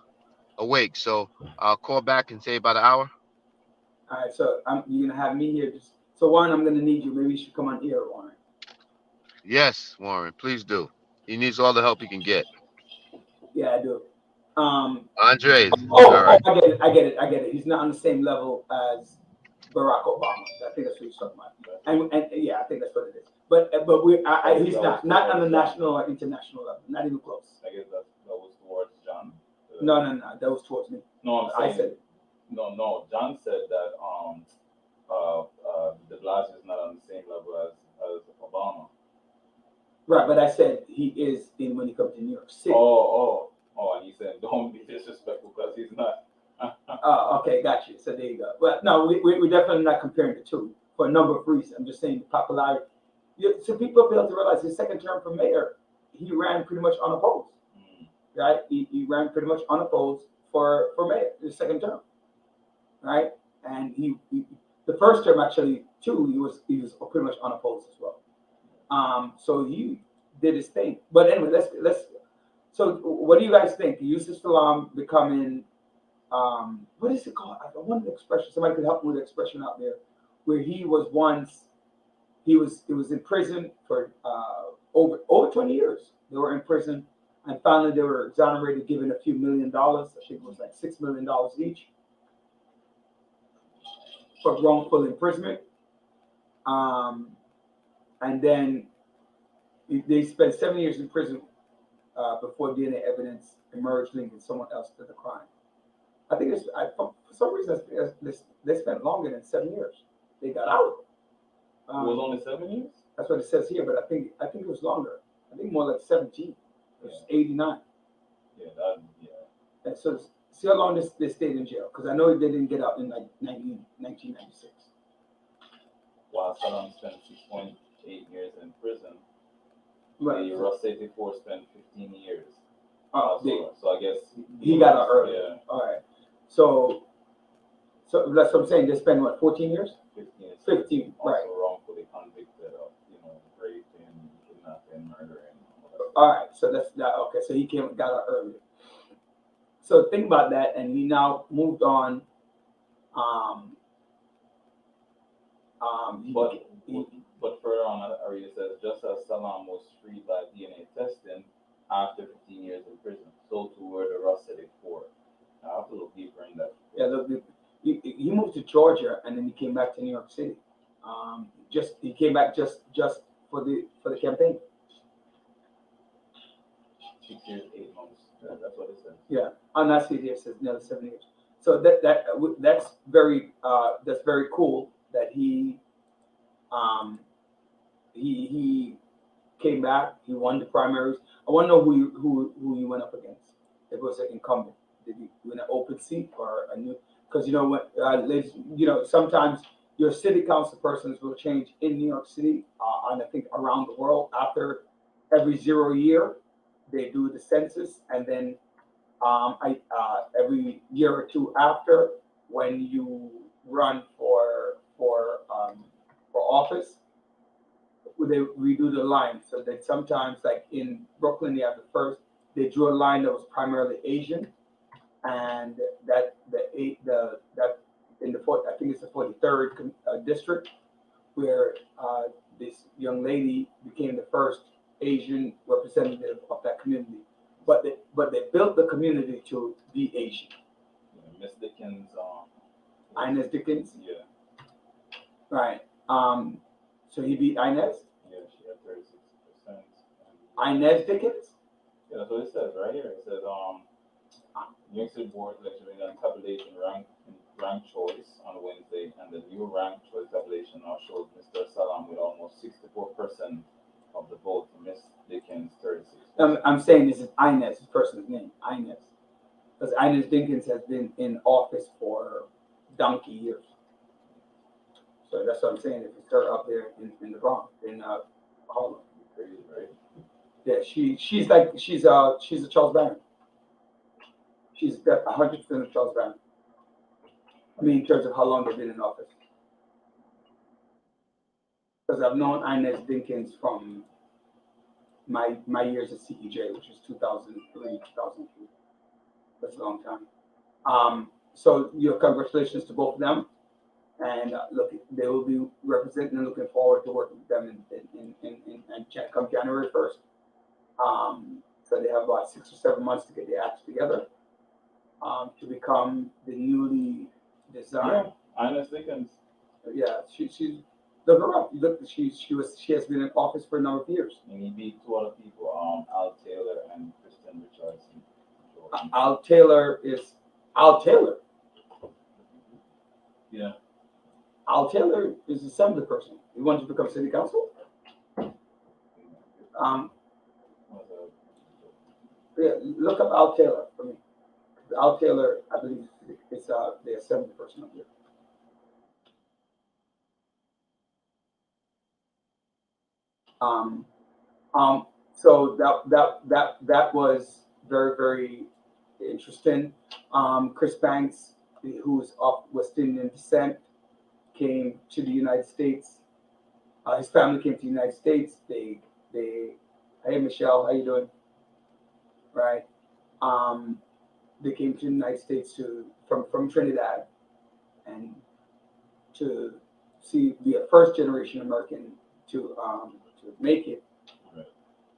Speaker 1: wake, so I'll call back in say about an hour.
Speaker 4: All right, so you're gonna have me here. So Warren, I'm gonna need you. Maybe you should come on here, Warren.
Speaker 1: Yes, Warren, please do. He needs all the help he can get.
Speaker 4: Yeah, I do.
Speaker 1: Andres.
Speaker 4: Right. I get it. He's not on the same level as Barack Obama. I think that's what he's talking about. And yeah, I think that's what it is. But he's not on the national or international level. Not even close.
Speaker 2: I guess that was towards John.
Speaker 4: No, that was towards me.
Speaker 2: No,
Speaker 4: I said it.
Speaker 2: No. John said that De Blasio is not on the same level as Obama.
Speaker 4: Right, but I said he is when he comes to New York City.
Speaker 2: Oh, and he said don't be disrespectful because he's not.
Speaker 4: Okay, got you. So there you go. Well, no, we're definitely not comparing the two for a number of reasons. I'm just saying the popularity. So people fail to realize his second term for mayor, he ran pretty much unopposed. Right? He ran pretty much unopposed for mayor, his second term. Right? And he the first term actually too, he was pretty much unopposed as well. So he did his thing. But anyway, let's. So what do you guys think? Yusuf Salam becoming what is it called? I want the expression. Somebody could help me with the expression out there, where he was once. He was in prison for over 20 years. They were in prison, and finally they were exonerated, given a few $1 million. I think it was like $6 million each for wrongful imprisonment. And then they spent 7 years in prison before DNA evidence emerged linking someone else to the crime. I think for some reason they spent longer than 7 years. They got out.
Speaker 2: It was only 7 years?
Speaker 4: That's what it says here, but I think it was longer. I think more like 17. It was 89.
Speaker 2: Yeah.
Speaker 4: And so See how long they stayed in jail, because I know they didn't get out in like 1996.
Speaker 2: While Saddam spent 6.8 years in prison,
Speaker 4: Right.
Speaker 2: the Ross 84 spent 15 years.
Speaker 4: Oh,
Speaker 2: So I guess
Speaker 4: he got out early.
Speaker 2: Yeah.
Speaker 4: All right. So that's what I'm saying. They spent what, 14 years?
Speaker 2: 15.
Speaker 4: 15,
Speaker 2: Also
Speaker 4: right.
Speaker 2: wrongfully convicted of, raping, kidnapping, murdering.
Speaker 4: All right. So that's that. Okay. So he got out early. So think about that, and he now moved on.
Speaker 2: But further on, Aria says, just as Salam was freed by DNA testing after 15 years in prison, so too were the Ross 84. I have to look deeper in that.
Speaker 4: Yeah, look, he moved to Georgia, and then he came back to New York City. He came back just for the campaign.
Speaker 2: 6 years, 8 months. That's what it says.
Speaker 4: Yeah, on that CD it says another 7 years. So that's very cool that he came back. He won the primaries. I want to know who he went up against. If it was an incumbent, did he win an open seat or a new? Because ladies, sometimes your city council persons will change in New York City, and I think around the world after every 0 year they do the census, and then every year or two after, when you run for office, they redo the line. So that sometimes, like in Brooklyn, they drew a line that was primarily Asian, and that in the I think it's the 43rd district, where this young lady became the first Asian representative of that community. But they built the community to be Asian.
Speaker 2: Yeah, Miss Dickens.
Speaker 4: Inez Dickens.
Speaker 2: Yeah.
Speaker 4: Right. So he beat Inez.
Speaker 2: Yeah, she had 36%.
Speaker 4: Inez Dickens.
Speaker 2: Yeah, that's what it says right here. It says New York City Board election and tabulation rank choice on Wednesday, and the new rank choice tabulation now shows Mr. Salam with almost 64% of the vote for Miss Dickens 36%.
Speaker 4: I'm saying this is Inez, this person's name, Inez, because Inez Dickens has been in office for donkey years. So that's what I'm saying. If it's her up there in the Bronx, in Harlem,
Speaker 2: Crazy, right?
Speaker 4: yeah, she's a Charles Barron. She's 100% of Charles Barron. I mean, in terms of how long they've been in office. Because I've known Inez Dickens from my years at CEJ, which was 2003, 2002. That's a long time. So congratulations to both of them. And look, they will be representing and looking forward to working with them in come January 1st. So they have about 6 or 7 months to get their acts together to become the newly designed.
Speaker 2: Yeah, Inez Dickens.
Speaker 4: Yeah, she's look her up. Look, she has been in office for a number of years.
Speaker 2: And he beat 2 other people, Al Taylor and Kristen Richardson.
Speaker 4: Al Taylor.
Speaker 2: Yeah.
Speaker 4: Al Taylor is an assembly person. He wanted to become city council. Yeah, look up Al Taylor for me. Al Taylor, I believe, is the assembly person up here. So that was very, very interesting. Chris Banks, who is of West Indian descent, came to the United States. His family came to the United States. Hey Michelle, how you doing? Right. They came to the United States from Trinidad, and to be a first generation American to make it,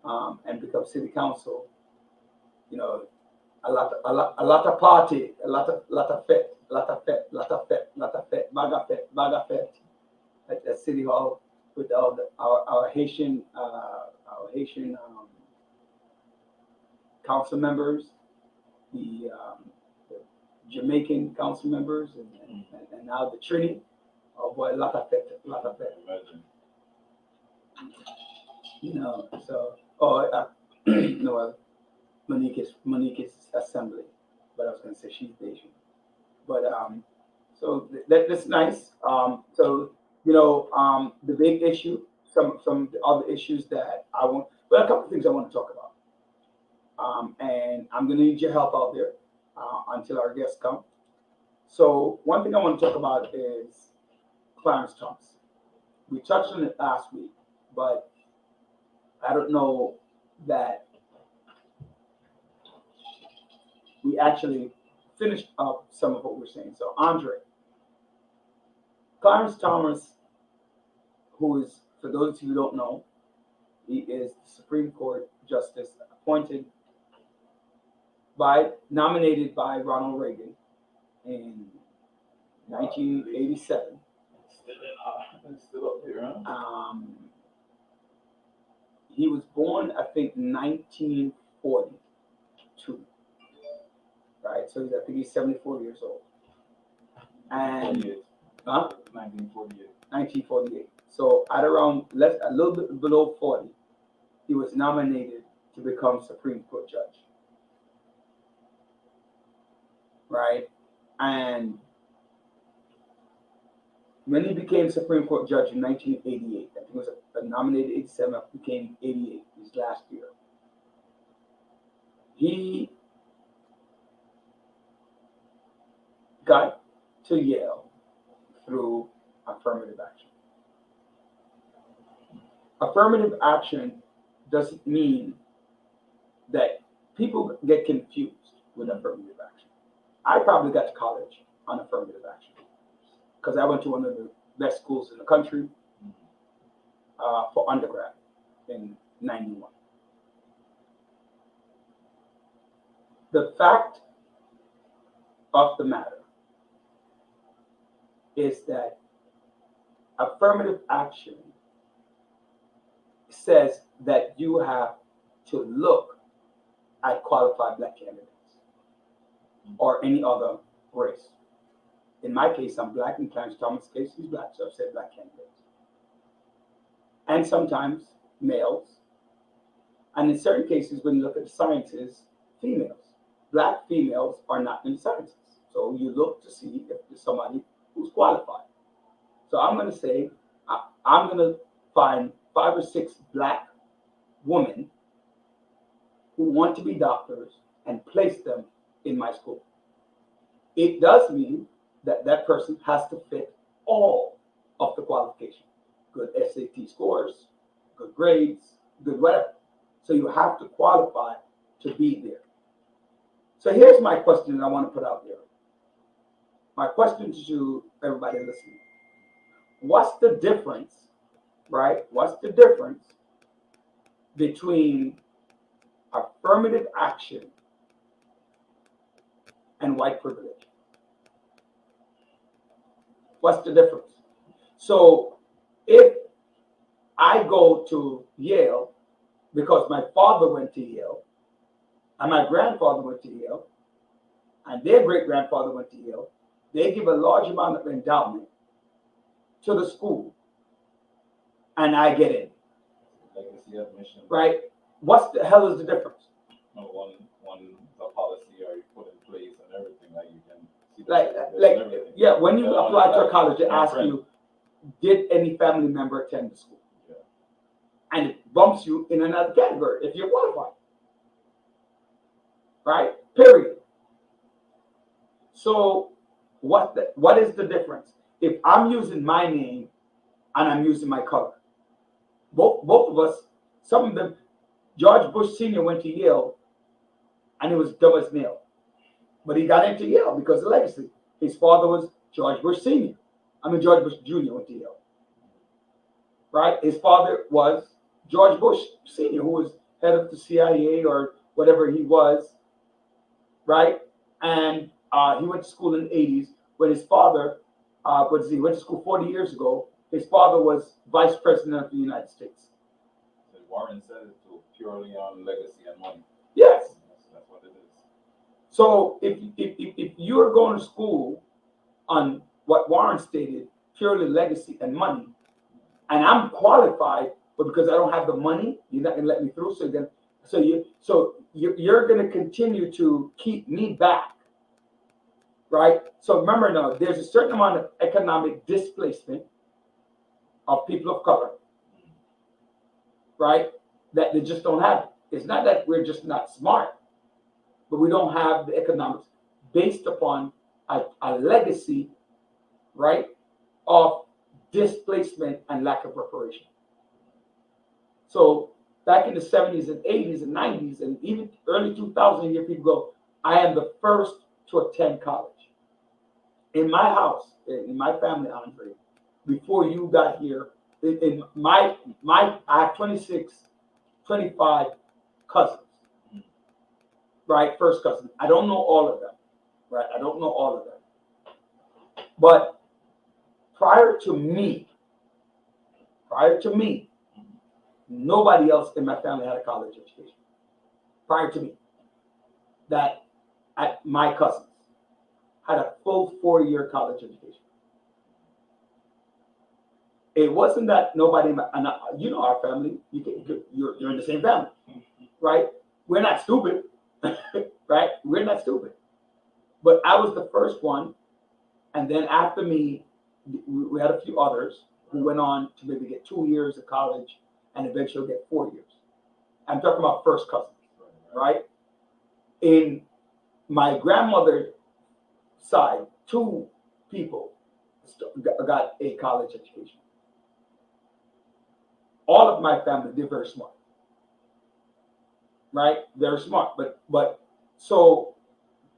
Speaker 4: and become city council. A lot of party, a lot of fete, baga fete at the city hall with all our Haitian council members, the Jamaican council members, and now the Trini. Oh boy, a lot of fete.
Speaker 2: Imagine.
Speaker 4: So Monique's assembly, but I was going to say she's Asian. But so that's nice. So the big issue, some of the other issues that I want, but a couple of things I want to talk about. And I'm going to need your help out there until our guests come. So one thing I want to talk about is Clarence Thomas. We touched on it last week, but I don't know that we actually finished up some of what we're saying. So Andre, Clarence Thomas, who is, for those of you who don't know, he is the Supreme Court Justice nominated by Ronald Reagan in 1987.
Speaker 2: Still up here, huh?
Speaker 4: He was born, I think, 1942. Right, so I think he's 74 years old. And
Speaker 2: 1948.
Speaker 4: 1948. So at around a little bit below 40, he was nominated to become Supreme Court judge. Right, and when he became Supreme Court judge in 1988, I think it was nominated 87, became 88, his last year. He got to Yale through affirmative action. Affirmative action doesn't mean that people get confused with affirmative action. I probably got to college on affirmative action because I went to one of the best schools in the country for undergrad in 91. The fact of the matter is that affirmative action says that you have to look at qualified black candidates or any other race. In my case, I'm black. In Clarence Thomas' case, he's black, so I've said black candidates. And sometimes males. And in certain cases, when you look at the sciences, females. Black females are not in the sciences. So you look to see if there's somebody who's qualified. So I'm going to say, I'm going to find 5 or 6 black women who want to be doctors and place them in my school. It does mean that that person has to fit all of the qualifications. Good SAT scores, good grades, good whatever. So you have to qualify to be there. So here's my question that I want to put out there. My question to everybody listening. What's the difference, right? What's the difference between affirmative action and white privilege? What's the difference? So if I go to Yale because my father went to Yale and my grandfather went to Yale and their great-grandfather went to Yale, they give a large amount of endowment to the school and I get in.
Speaker 2: Legacy admission.
Speaker 4: Right? What the hell is the difference?
Speaker 2: One the policy or you put in place and everything that you can see.
Speaker 4: Yeah, when you apply to a college, they ask you, did any family member attend the school?
Speaker 2: Yeah.
Speaker 4: And it bumps you in another category if you're qualified. Right? Period. So what is the difference? If I'm using my name and I'm using my color, both of us, some of them, George Bush Sr. went to Yale and he was dumb as nail. But he got into Yale because of legacy. His father was George Bush Sr. George Bush Jr. went to Yale. Right? His father was George Bush Sr., who was head of the CIA or whatever he was. Right? And he went to school in the 80s when his father, he went to school 40 years ago. His father was vice president of the United States.
Speaker 2: So Warren said it too, purely on legacy and money.
Speaker 4: Yes.
Speaker 2: That's what it is.
Speaker 4: So if you're going to school on what Warren stated, purely legacy and money, and I'm qualified, but because I don't have the money, you're not going to let me through. So you're going to continue to keep me back right? So remember now, there's a certain amount of economic displacement of people of color, right? That they just don't have. It's not that we're just not smart, but we don't have the economics based upon a legacy, right, of displacement and lack of reparation. So back in the 70s and 80s and 90s and even early 2000s, you hear people go, I am the first to attend college. In my house, in my family, Andre, before you got here, in my I have 26, 25 cousins, right? First cousins. I don't know all of them, right? I don't know all of them. But prior to me, nobody else in my family had a college education. Prior to me, that my cousins had a full 4-year college education. It wasn't that nobody, you know, our family, you're in the same family, right? We're not stupid, right? We're not stupid. But I was the first one, and then after me, we had a few others who went on to maybe get 2 years of college and eventually get 4 years. I'm talking about first cousins, right? In my grandmother's side, 2 people got a college education. All of my family, they're very smart, right? Very smart, but so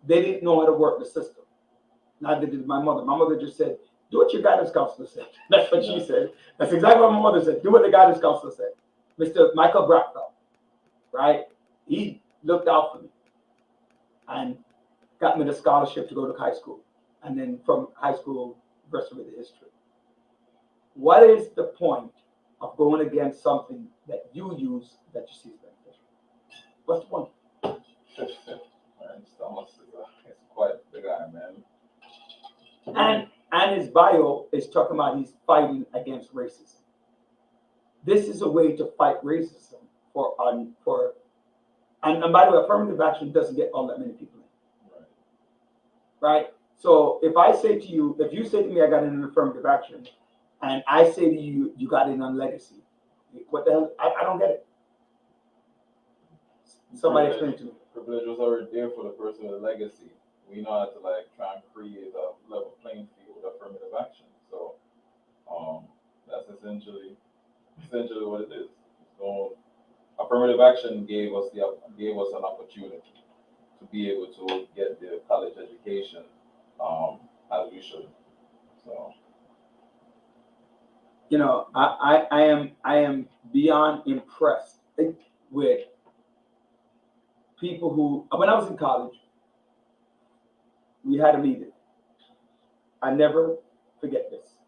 Speaker 4: they didn't know how to work the system. Neither did my mother. My mother just said, do what your guidance counselor said. That's what she said. That's exactly what my mother said. Do what the guidance counselor said. Mr. Michael Brackfeld, right? He looked out for me and got me the scholarship to go to high school. And then from high school, the rest of it is history. What is the point of going against something that you use that you see as beneficial? What's the point?
Speaker 2: It's quite the guy, man.
Speaker 4: And his bio is talking about he's fighting against racism. This is a way to fight racism and by the way, affirmative action doesn't get all that many people in. Right? So if you say to me I got in an affirmative action, and I say to you, you got in on legacy, what the hell? I don't get it. Somebody explain to me.
Speaker 2: Privilege was already there for the person with a legacy. We know how to try and create a level playing field with affirmative action. So that's essentially what it is. So affirmative action gave us an opportunity to be able to get the college education as we should. So
Speaker 4: you know, I am beyond impressed with people who, when I was in college, we had a meeting. I never forget this.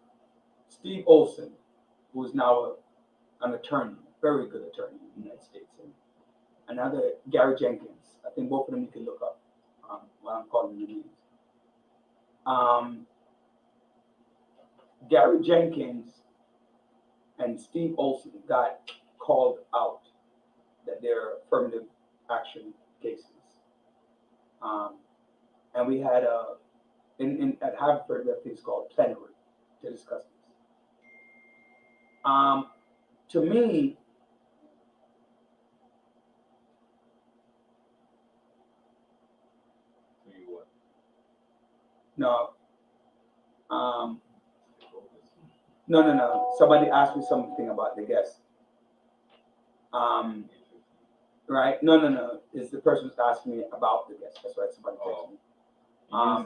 Speaker 4: Steve Olson, who is now an attorney, very good attorney in the United States, and another Gary Jenkins. I think both of them you can look up while I'm calling the names. Gary Jenkins and Steve Olson got called out that they're affirmative action cases. And we had at Harvard, we have things called plenary to discuss this. To me, no. No. Somebody asked me something about the guest. Right? No. It's the person who's asking me about the guest. That's why somebody texted me.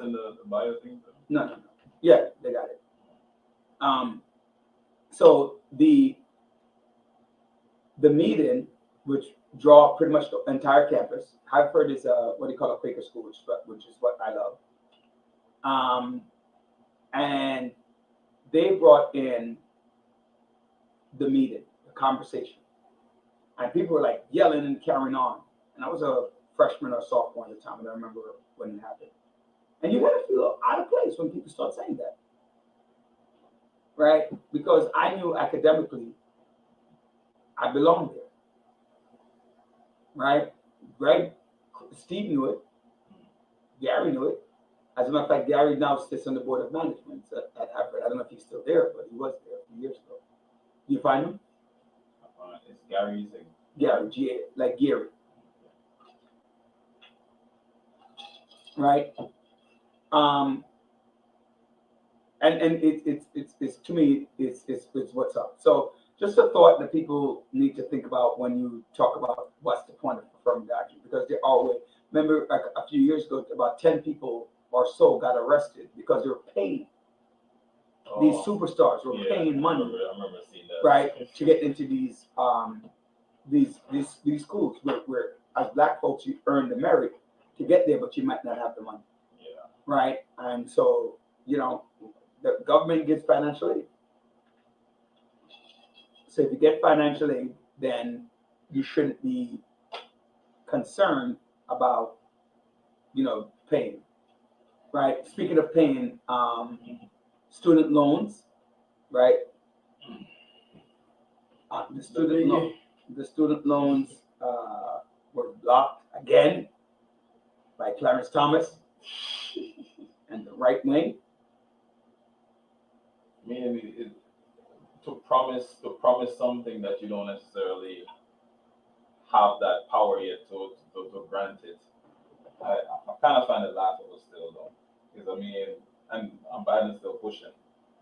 Speaker 2: In the bio thing?
Speaker 4: No. Yeah, they got it. So the meeting, which draw pretty much the entire campus. Harvard is what you call a Quaker school, which is what I love. And they brought in the meeting, the conversation, and people were like yelling and carrying on. And I was a freshman or sophomore at the time, and I remember when it happened. And you gotta feel out of place when people start saying that, right? Because I knew academically I belonged there, right? Steve knew it, Gary knew it, As a matter of fact, Gary now sits on the board of management at Harvard. I don't know if he's still there, but he was there a few years ago. You find him?
Speaker 2: It's Gary's.
Speaker 4: Gary, like Gary. Right? And it's to me it's what's up. So just a thought that people need to think about when you talk about what's the point of affirmative action, because they're always, remember like a few years ago about 10 people or so got arrested because they were paying. These superstars were paying money.
Speaker 2: I remember seeing that.
Speaker 4: Right, to get into these schools where as black folks you earn the merit to get there, but you might not have the money.
Speaker 2: Yeah.
Speaker 4: Right, and so the government gives financial aid. So if you get financial aid, then you shouldn't be concerned about paying. Right. Speaking of paying, student loans, right? The student loans were blocked again by Clarence Thomas and the right wing.
Speaker 2: I mean, to promise something that you don't necessarily have that power yet to grant it, I kind of find it laughable still, though, because I mean, and Biden's still pushing.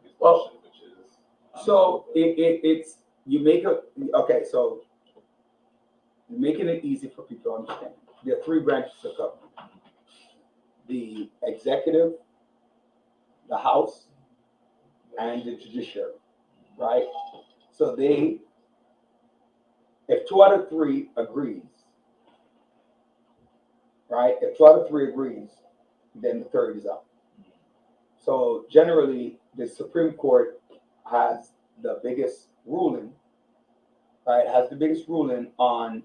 Speaker 2: He's pushing, which is
Speaker 4: so it's you make a okay. So you're making it easy for people to understand. There are three branches of government: the executive, the House, and the judiciary. Right? So if 2 out of 3 agrees, right? If 2 out of 3 agrees, then the third is up. So generally, the Supreme Court has the biggest ruling, right? Has the biggest ruling on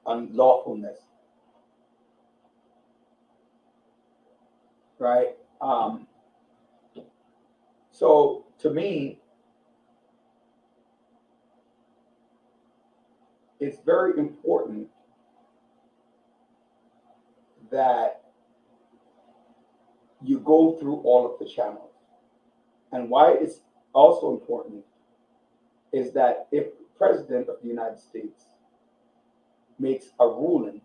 Speaker 4: lawfulness. Right. So to me, it's very important that you go through all of the channels. And why it's also important is that if the President of the United States makes a ruling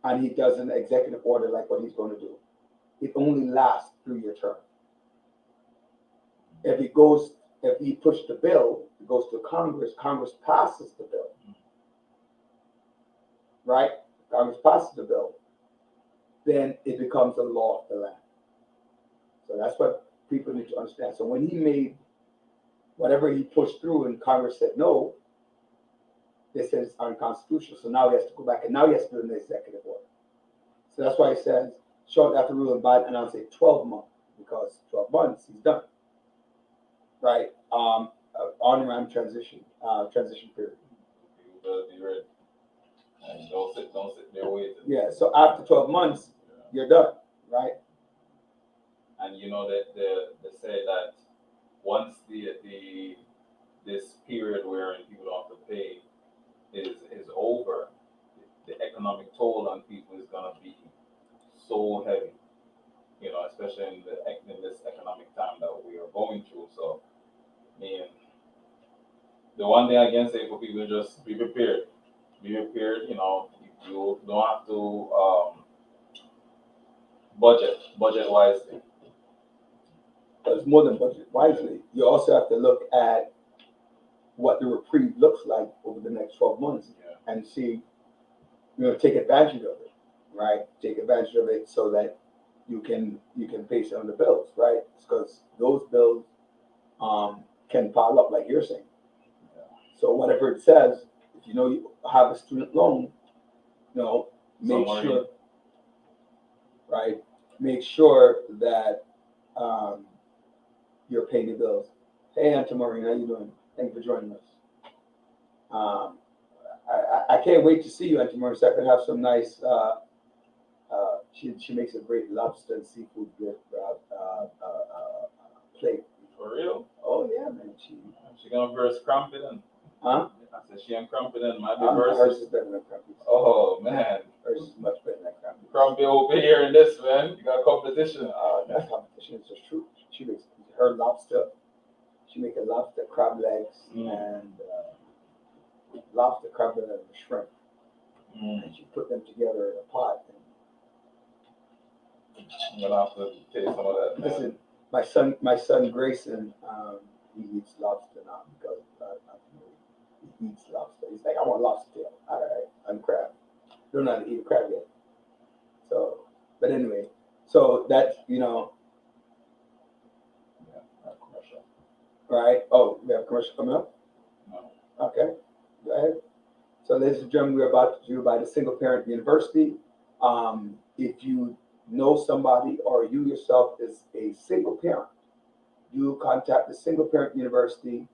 Speaker 4: and he does an executive order like what he's going to do, it only lasts through your term. If he pushed the bill, it goes to Congress, Congress passes the bill. Right? Congress passes the bill, then it becomes a law of the land. So that's what people need to understand. So when he made whatever he pushed through and Congress said no, they said it's unconstitutional. So now he has to go back and now he has to do an executive order. So that's why he says shortly after ruling Biden announced a 12-month, because 12 months he's done. Right? On-ramp transition period.
Speaker 2: You better be ready. And don't sit there waiting.
Speaker 4: Yeah, so after 12 months, you're done, right?
Speaker 2: And that they say that once this period where people don't have to pay is over, the economic toll on people is gonna be so heavy. Especially in this economic time that we are going through. So, I mean, the one thing I can say for people is just be prepared. Be prepared. You don't have to budget wisely.
Speaker 4: But it's more than budget wisely. You also have to look at what the reprieve looks like over the next 12 months and see, take advantage of it, right? Take advantage of it so that you can pay some of the bills, right? Because those bills can pile up, like you're saying. So whatever it says, if you have a student loan, make sure, right? Make sure that you're paying the bills. Hey, Auntie Maureen, how you doing? Thank you for joining us. I can't wait to see you, Auntie Maureen, so I can have some nice. She makes a great lobster and seafood plate.
Speaker 2: For real?
Speaker 4: Oh yeah, man.
Speaker 2: She gonna verse Crumpet and.
Speaker 4: Huh?
Speaker 2: I said she and Crumpet and might be
Speaker 4: Hers
Speaker 2: versus.
Speaker 4: is better than Crumpet.
Speaker 2: Oh man,
Speaker 4: Hers is much better than Crumpet.
Speaker 2: Crumpet over here in this man. You got competition.
Speaker 4: That competition is just true. She makes her lobster. She makes a lobster, crab legs, and lobster, crab leg, and shrimp. And she put them together in a pot.
Speaker 2: I'm gonna have to taste some of that.
Speaker 4: Listen, my son Grayson, he eats lobster now because he eats lobster. He's like, I want lobster tail. All right, I'm crab. Don't know how to eat a crab yet. So, but anyway, so that's
Speaker 2: Commercial.
Speaker 4: right. Oh, we have a commercial coming up.
Speaker 2: No.
Speaker 4: Okay, go ahead. So, ladies and gentlemen, we're about to do by the Single Parent University. If you know somebody or you yourself is a single parent, you contact the Single Parent University.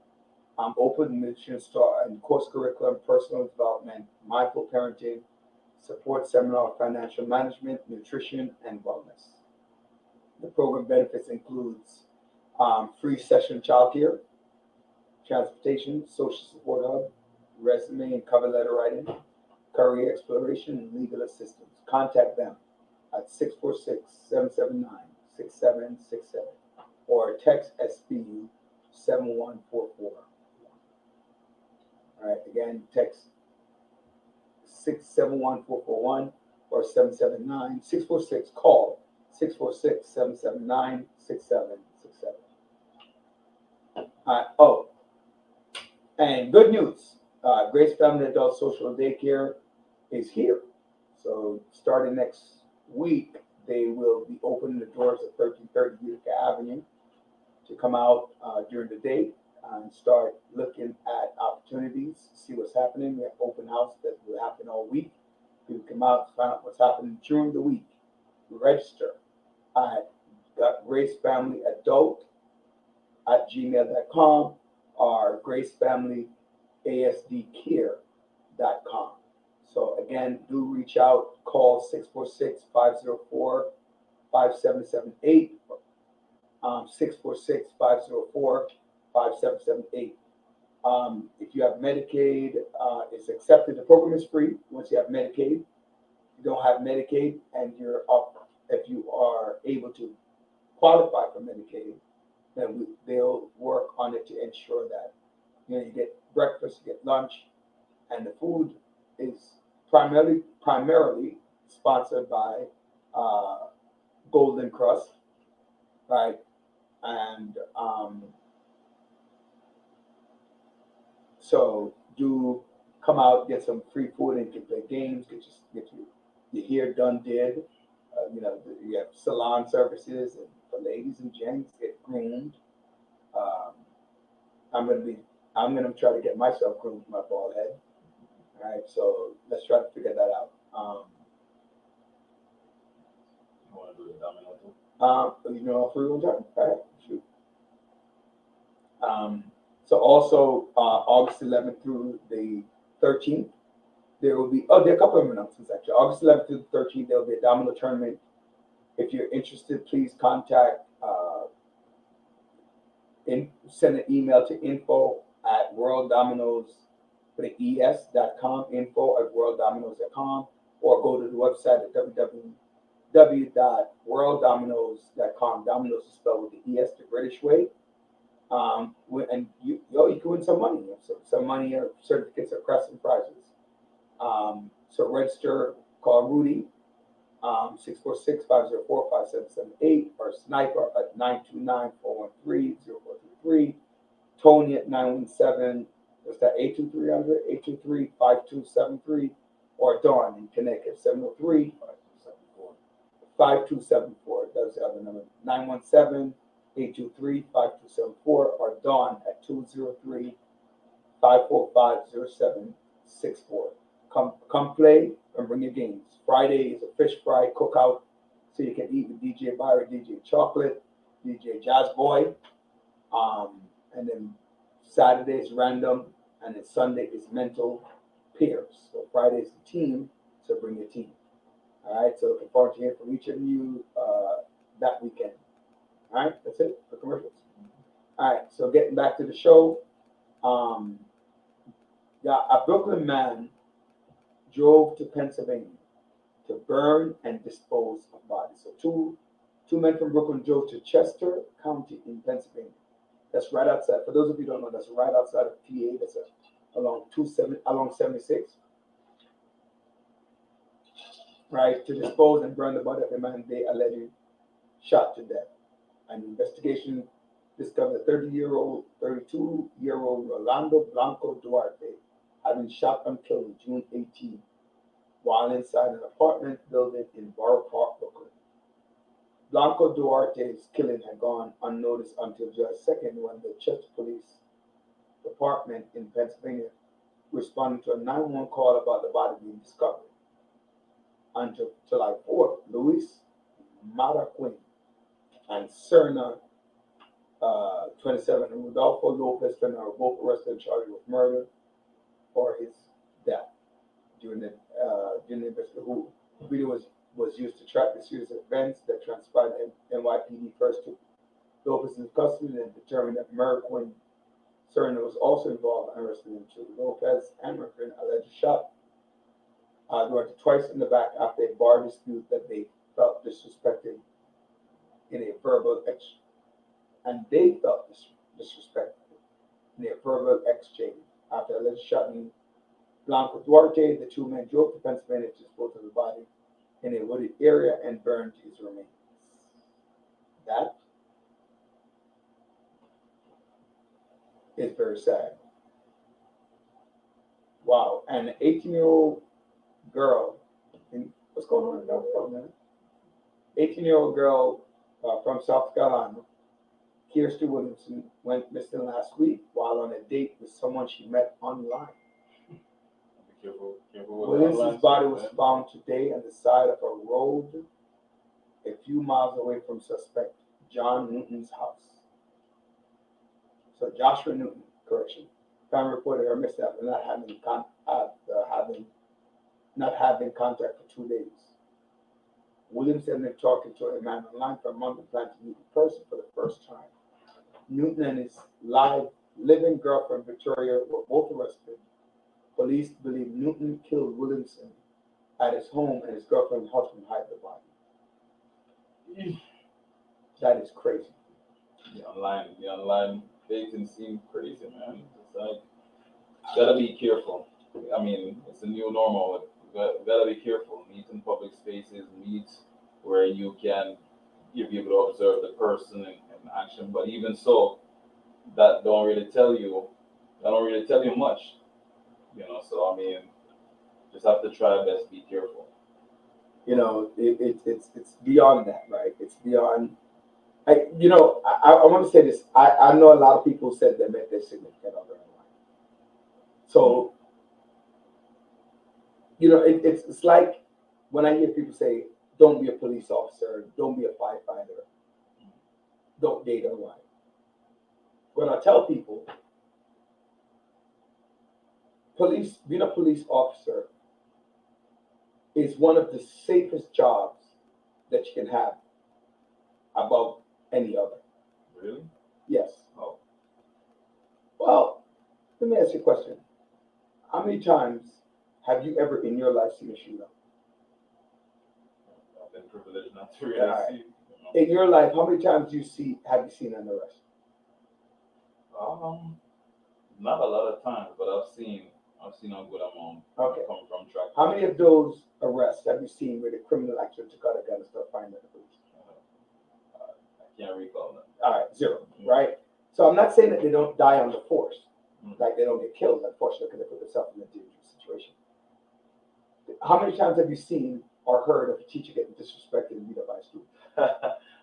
Speaker 4: Open admission store and course curriculum, personal development, mindful parenting, support seminar, financial management, nutrition, and wellness. The program benefits includes free session childcare, transportation, social support hub, resume and cover letter writing, career exploration, and legal assistance. Contact them at 646-779-6767 or text SBU 7144. All right, again, text 671441 or 779-646. Call 646-779-6767. Oh, and good news. Grace Family Adult Social Daycare is here. So starting next week, they will be opening the doors at 1330 Utica Avenue to come out during the day and start looking at opportunities, see what's happening. We have open house that will happen all week. People come out, find out what's happening during the week. Register at gracefamilyadult@gmail.com or gracefamilyasdcare.com. So again, do reach out, call 646-504-5778, 646-504-5778. If you have Medicaid, it's accepted. The program is free once you have Medicaid. If you don't have Medicaid and you're up, if you are able to qualify for Medicaid, then they'll work on it to ensure that you get breakfast, you get lunch, and the food is primarily sponsored by Golden Crust, right? And so do come out, get some free food, and can play games, get your hair done, did. You have salon services and for ladies and gents get groomed. I'm gonna try to get myself groomed for my bald head. All right, so let's try to figure that out.
Speaker 2: You want to do the domino too?
Speaker 4: For one time. All right, shoot. So also August 11th through the 13th, there will be there are a couple of announcements actually. August 11th through the 13th, there will be a domino tournament. If you're interested, please contact send an email to info@worlddominoes.com, info@worlddominoes.com, or go to the website at www.worlddominoes.com. Dominoes is spelled with the ES, the British way. And you can win some money, some money or certificates or crests and prizes. So register, call Rudy, 646-504-5778, or Sniper at 929-413-0433, Tony at 917, what's that, 82300, 823-5273, or Dawn in Connecticut, 703-5274. That's the other number, 917-823-5274, or Dawn at 203-545-0764. Come play and bring your games. Friday is a fish fry cookout, so you can eat with DJ Byron, DJ Chocolate, DJ Jazz Boy. And then Saturday is random, and then Sunday is mental peers. So Friday is the team, so bring your team. All right, so looking forward to hearing from each of you that weekend. All right, that's it for commercials. All right, so getting back to the show, Yeah, a Brooklyn man drove to Pennsylvania to burn and dispose of bodies. So two men from Brooklyn drove to Chester County in Pennsylvania. That's right outside. For those of you who don't know, that's right outside of PA. That's along 76, right? To dispose and burn the body of a man they allegedly shot to death. An investigation discovered a 32-year-old Rolando Blanco Duarte had been shot and killed on June 18 while inside an apartment building in Borough Park, Brooklyn. Blanco Duarte's killing had gone unnoticed until July 2nd when the Chester Police Department in Pennsylvania responded to a 911 call about the body being discovered. Until July 4th, Luis Maraquin and Serna 27 and Rodolfo Lopez Serna were both arrested and charged with murder or his death. During the investigation, the video was used to track the series of events that transpired. NYPD first took Lopez into custody and determined that Maraquin Serna was also involved and arrested him too. Lopez and Maraquin allegedly shot Duarte twice in the back after a bar dispute that they felt disrespected in a verbal exchange. And they felt disrespected in a verbal exchange. After alleged shooting Blanco Duarte, the two men drove to Pennsylvania to dispose of the body in a wooded area and burned his remains. That is very sad. Wow. And an 18-year-old girl, what's going on in that? 18-year-old girl from South Carolina, Kirsty Williamson, went missing last week while on a date with someone she met online.
Speaker 2: Careful
Speaker 4: Williamson's body was found today on the side of a road a few miles away from suspect John Newton's house. So Joshua Newton, correction. Family reported her missing after not having contact for 2 days. Williamson had been talking to a man online for a month and planned to meet in person for the first time. Newton and his living girlfriend Victoria were both arrested. Police believe Newton killed Williamson at his home and his girlfriend helped him hide the body. That is crazy.
Speaker 2: The online dating seems crazy, man. It's like, gotta be careful. I mean, it's a new normal. Gotta be careful. Meet in public spaces, meet where you'll be able to observe the person in action. But even so, that don't really tell you much. So I mean, just have to try best be careful.
Speaker 4: It's beyond that, right? It's beyond. I want to say this. I know a lot of people said they met their significant other online. So, it's like when I hear people say, "Don't be a police officer, don't be a firefighter, don't date online." When I tell people, being a police officer is one of the safest jobs that you can have above any other.
Speaker 2: Really?
Speaker 4: Yes.
Speaker 2: Oh.
Speaker 4: Well, let me ask you a question. How many times have you ever in your life seen a shootout?
Speaker 2: I've been privileged not to really see.
Speaker 4: In your life, how many times have you seen an arrest?
Speaker 2: Not a lot of times, but I've seen a good amount.
Speaker 4: Okay.
Speaker 2: Come from track.
Speaker 4: How many of those arrests have you seen where the criminal actually took out a gun and started firing at the police?
Speaker 2: I can't recall that.
Speaker 4: All right, zero, right? So I'm not saying that they don't die on the force, like they don't get killed, unfortunately, because they put themselves in a dangerous situation. How many times have you seen or heard of a teacher getting disrespected and beat up by a student?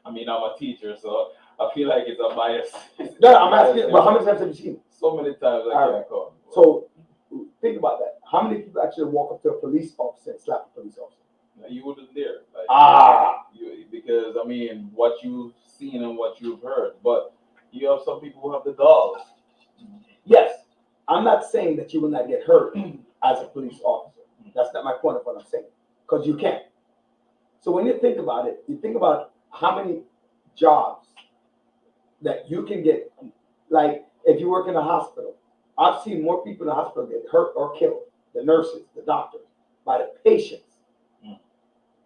Speaker 2: I mean, I'm a teacher, so I feel like it's a bias.
Speaker 4: No, I'm asking, but how many times have you seen it?
Speaker 2: So many times I can't recall.
Speaker 4: So think about that. How many people actually walk up to a police officer and slap a police officer?
Speaker 2: You wouldn't dare. Because I mean, what you've seen and what you've heard, but you have some people who have the gall.
Speaker 4: Yes, I'm not saying that you will not get hurt as a police officer. That's not my point of what I'm saying, because you can't. So when you think about it, you think about how many jobs that you can get. Like if you work in a hospital, I've seen more people in the hospital get hurt or killed, the nurses, the doctors, by the patients,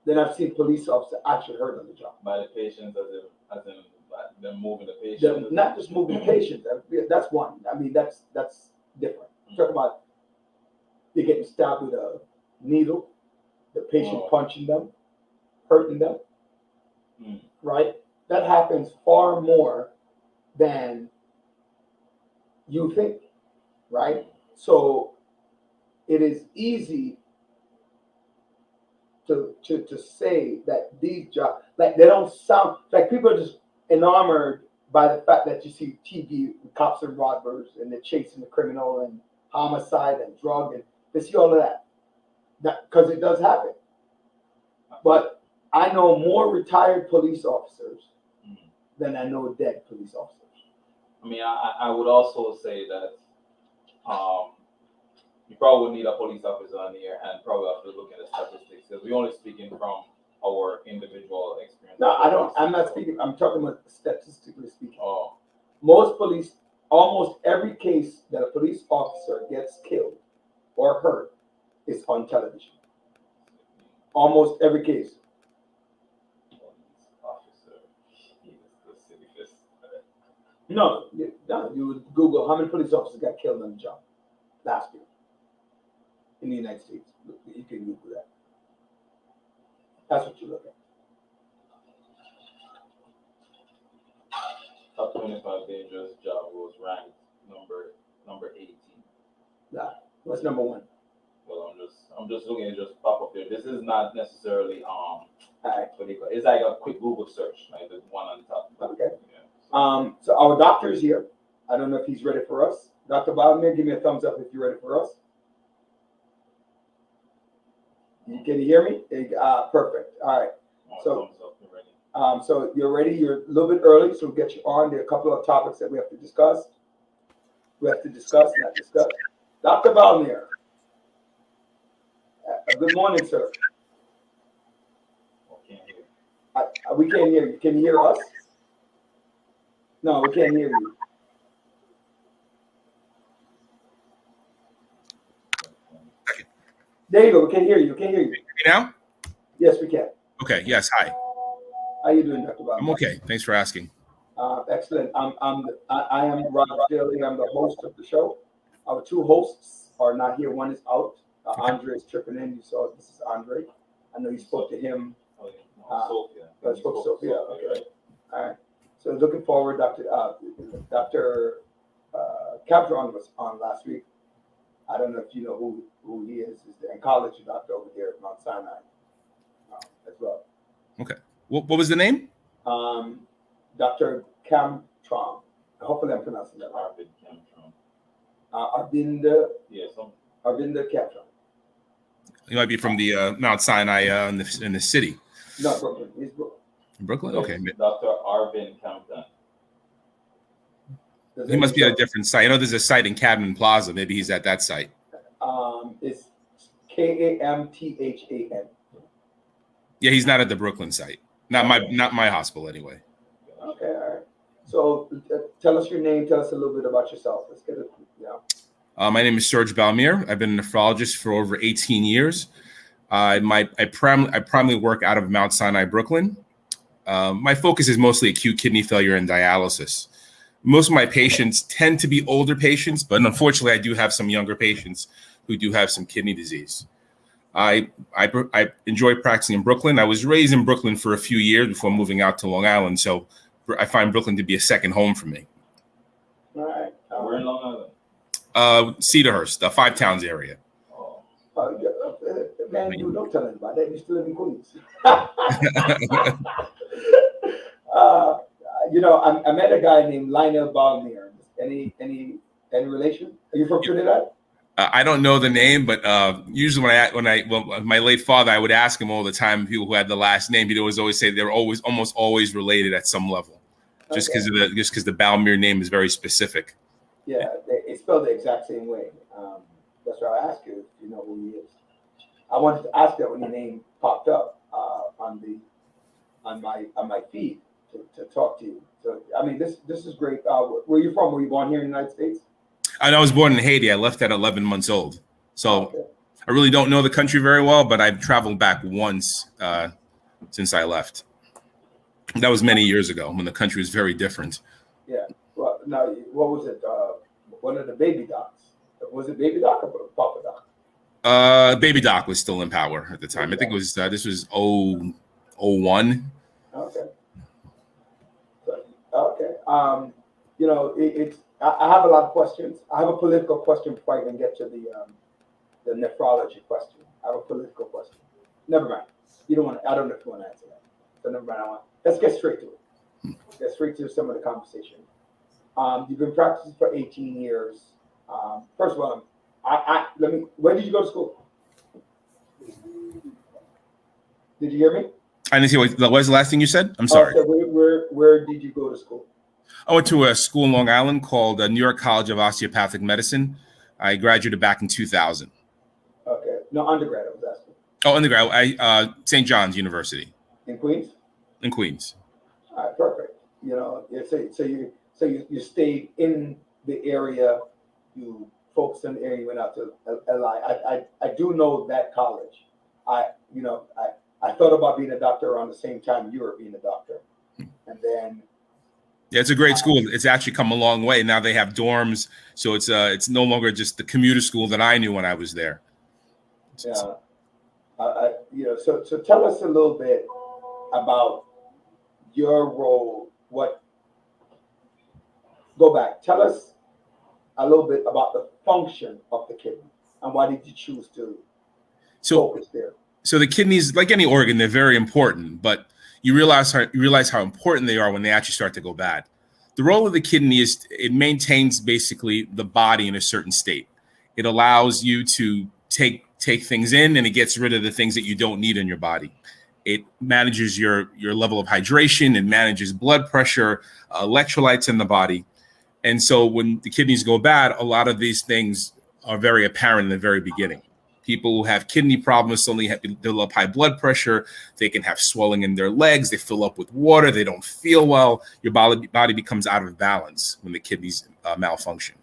Speaker 4: than I've seen police officers actually hurt on the job.
Speaker 2: By the patients, as in like, them moving the patients.
Speaker 4: Not just moving the patients. That's one. I mean, that's different. Talk about they getting stabbed with a needle, the patient punching them, hurting them. Right? That happens far more than you think. Right? So it is easy to say that these jobs, like they don't sound like people are just enamored by the fact that you see TV cops and robbers and they're chasing the criminal and homicide and drug and they see all of that because it does happen. But I know more retired police officers than I know dead police officers.
Speaker 2: I mean, I would also say that you probably would need a police officer on here and probably have to look at the statistics because we're only speaking from our individual experience.
Speaker 4: No, I'm not speaking. I'm talking about statistically speaking.
Speaker 2: Oh.
Speaker 4: Almost every case that a police officer gets killed or hurt is on television. Almost every case. No, you would Google how many police officers got killed on the job last year in the United States. You can Google that. That's what you look at.
Speaker 2: Top 25 dangerous job was ranked number 18.
Speaker 4: Nah, what's number one?
Speaker 2: Well, I'm just looking at just pop up here. This is not necessarily
Speaker 4: Alright.
Speaker 2: it's like a quick Google search, like the one on top.
Speaker 4: Okay.
Speaker 2: Yeah.
Speaker 4: So our doctor is here. I don't know if he's ready for us. Dr. Vladimir, give me a thumbs up if you're ready for us. Can you hear me? Perfect. All right. So, so you're ready. You're a little bit early, so we'll get you on. There are a couple of topics that we have to discuss. Not discuss. Dr. Vladimir. Good morning, sir. We can't hear you. Can you hear us? No, we can't hear you. There you go. We can hear you. Can you hear you
Speaker 5: now?
Speaker 4: Yes, we can.
Speaker 5: Okay. Yes. Hi.
Speaker 4: How you doing, Dr. Bob?
Speaker 5: I'm okay. Thanks for asking.
Speaker 4: Excellent. I am Roger Daly. I'm the host of the show. Our two hosts are not here. One is out. Andre is tripping in. You saw this is Andre. I know you spoke to him.
Speaker 2: Sophia.
Speaker 4: I spoke to Sophia. Okay. All right. So looking forward, Dr. Capron was on last week. I don't know if you know who he is. He's the oncology doctor over there at Mount Sinai as well.
Speaker 5: Okay. What was the name?
Speaker 4: Dr. Camtron. Hopefully I'm pronouncing that right. Arvind Camtron.
Speaker 5: He might be from the Mount Sinai in the city.
Speaker 4: No, Brooklyn. He's Brooklyn.
Speaker 5: Brooklyn? Okay.
Speaker 2: Dr. Arvind Camtron.
Speaker 5: He must be at a different site. I know there's a site in Cadman Plaza. Maybe he's at that site.
Speaker 4: It's Kamthan.
Speaker 5: Yeah, he's not at the Brooklyn site. Not my hospital anyway.
Speaker 4: Okay, all right. So tell us your name. Tell us a little bit about yourself. Let's get it. Yeah.
Speaker 5: My name is Serge Balmier. I've been a nephrologist for over 18 years. I primarily work out of Mount Sinai, Brooklyn. My focus is mostly acute kidney failure and dialysis. Most of my patients tend to be older patients, but unfortunately, I do have some younger patients who do have some kidney disease. I enjoy practicing in Brooklyn. I was raised in Brooklyn for a few years before moving out to Long Island, so I find Brooklyn to be a second home for me.
Speaker 4: All right.
Speaker 2: We're in Long
Speaker 5: Island. Cedarhurst, the Five Towns area.
Speaker 4: Man, you don't tell anybody that. You still live in Queens. I met a guy named Lionel Balmier. Any relation? Are you from Trinidad?
Speaker 5: I don't know the name, but usually when my late father, I would ask him all the time. People who had the last name, he'd always say they're almost always related at some level, just because the Balmier name is very specific.
Speaker 4: Yeah, it's spelled the exact same way. That's why I asked you if you know who he is. I wanted to ask that when your name popped up on my feed to talk to you. So I mean, this is great. Where are you from? Were you born here in the United States?
Speaker 5: And I was born in Haiti. I left at 11 months old. So
Speaker 4: Okay.
Speaker 5: I really don't know the country very well, but I've traveled back once since I left. That was many years ago when the country was very different.
Speaker 4: Yeah. Well, now, what was it? One of the baby docs. Was it baby doc or Papa doc?
Speaker 5: Baby Doc was still in power at the time. I think it was this was 01.
Speaker 4: Okay. So, okay. You know, it's. I have a lot of questions. I have a political question before I even get to the nephrology question. I have a political question. Never mind. You don't want. I don't know if you want to answer that. So never mind. Let's get straight to it. Get straight to some of the conversation. You've been practicing for 18 years. First of all, let me. When did you go to school? Did you hear me?
Speaker 5: I didn't see what was the last thing you said. I'm sorry.
Speaker 4: So where did you go to school?
Speaker 5: I went to a school in Long Island called New York College of Osteopathic Medicine. I graduated back in 2000.
Speaker 4: Okay. No, undergrad, I was asking.
Speaker 5: Oh, undergrad. St. John's University.
Speaker 4: In Queens?
Speaker 5: In Queens.
Speaker 4: All right, perfect. You know, so you stayed in the area, you focused on the area, you went out to LI. I do know that college. I thought about being a doctor around the same time you were being a doctor. And then
Speaker 5: yeah, it's a great school. It's actually come a long way. Now they have dorms, so it's no longer just the commuter school that I knew when I was there.
Speaker 4: Yeah, so tell us a little bit about your role. Go back. Tell us a little bit about the function of the kidney and why did you choose to focus there?
Speaker 5: So the kidneys, like any organ, they're very important, but you realize how important they are when they actually start to go bad. The role of the kidney is it maintains basically the body in a certain state. It allows you to take things in, and it gets rid of the things that you don't need in your body. It manages your level of hydration, it manages blood pressure, electrolytes in the body. And so when the kidneys go bad, a lot of these things are very apparent in the very beginning. People who have kidney problems suddenly develop high blood pressure. They can have swelling in their legs. They fill up with water. They don't feel well. Your body becomes out of balance when the kidneys malfunction.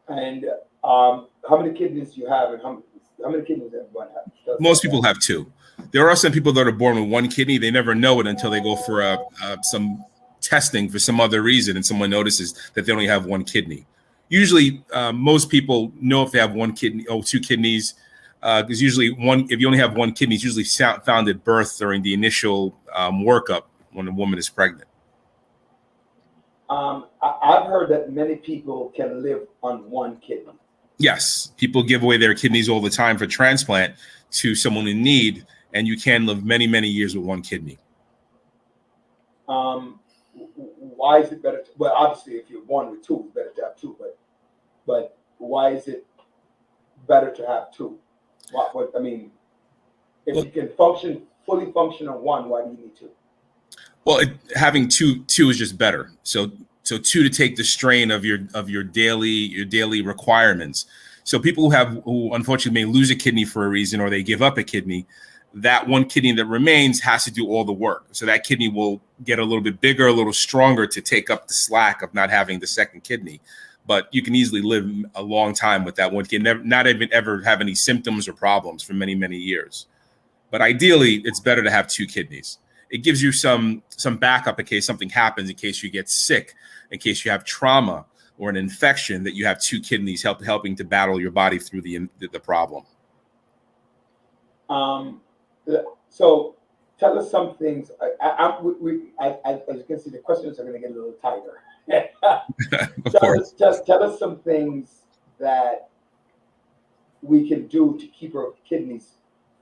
Speaker 4: And how many kidneys do you have, and how many kidneys does everyone have?
Speaker 5: Most people have two. There are some people that are born with one kidney. They never know it until they go for some testing for some other reason, and someone notices that they only have one kidney. Usually, most people know if they have one kidney or two kidneys, because usually if you only have one kidney, it's usually found at birth during the initial workup when a woman is pregnant.
Speaker 4: I've heard that many people can live on one kidney.
Speaker 5: Yes, people give away their kidneys all the time for transplant to someone in need, and you can live many, many years with one kidney.
Speaker 4: Why is it better? Well, obviously, if you're born with two, it's better to have two. But why is it better to have two? I mean, if you can fully function on one, why do you need two?
Speaker 5: Well, having two is just better. So two to take the strain of your daily requirements. So people who unfortunately may lose a kidney for a reason, or they give up a kidney, that one kidney that remains has to do all the work. So that kidney will get a little bit bigger, a little stronger to take up the slack of not having the second kidney. But you can easily live a long time with that one kidney, not even ever have any symptoms or problems for many, many years. But ideally, it's better to have two kidneys. It gives you some backup in case something happens, in case you get sick, in case you have trauma or an infection, that you have two kidneys helping to battle your body through the problem.
Speaker 4: So tell us some things. As you can see, the questions are going to get a little tighter. Tell us some things that we can do to keep our kidneys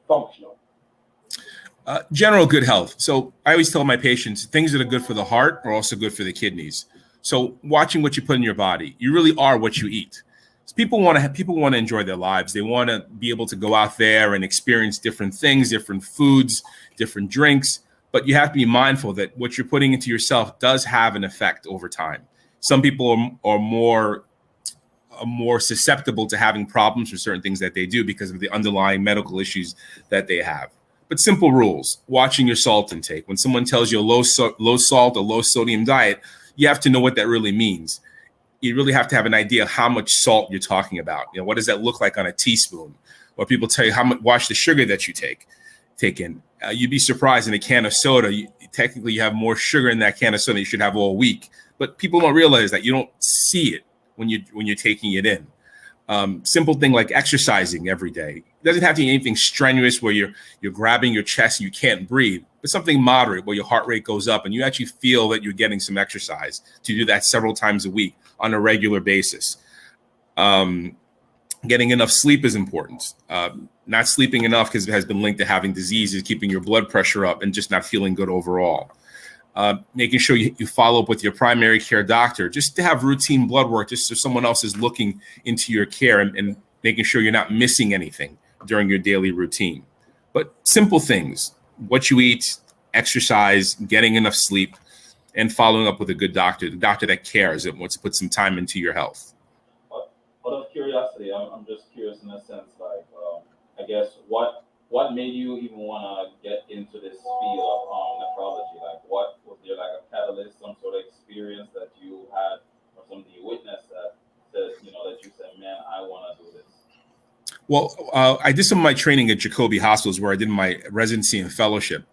Speaker 4: functional.
Speaker 5: General good health. So I always tell my patients, things that are good for the heart are also good for the kidneys. So watching what you put in your body, you really are what you eat. So people want to enjoy their lives. They want to be able to go out there and experience different things, different foods, different drinks. But you have to be mindful that what you're putting into yourself does have an effect over time. Some people are more susceptible to having problems for certain things that they do because of the underlying medical issues that they have. But simple rules, watching your salt intake. When someone tells you a low salt, a low sodium diet, you have to know what that really means. you really have to have an idea of how much salt you're talking about. You know, what does that look like on a teaspoon? Or people tell you how much, watch the sugar that you take in. You'd be surprised in a can of soda, technically you have more sugar in that can of soda than you should have all week. But people don't realize that. You don't see it when you're taking it in. Simple thing like exercising every day. It doesn't have to be anything strenuous where you're grabbing your chest and you can't breathe, but something moderate where your heart rate goes up and you actually feel that you're getting some exercise. To do that several times a week on a regular basis. Getting enough sleep is important. Not sleeping enough because it has been linked to having diseases, keeping your blood pressure up and just not feeling good overall. Making sure you follow up with your primary care doctor, just to have routine blood work, just so someone else is looking into your care and making sure you're not missing anything during your daily routine. But simple things, what you eat, exercise, getting enough sleep, and following up with a good doctor, the doctor that cares and wants to put some time into your health.
Speaker 2: Out of curiosity, I'm just curious in a sense, like, I guess, what made you even want to get into this field of nephrology? Like, what was there, like a catalyst, some sort of experience that you had or something you witnessed that said, that you said, man, I want to do this?
Speaker 5: Well, I did some of my training at Jacobi Hospitals where I did my residency and fellowship.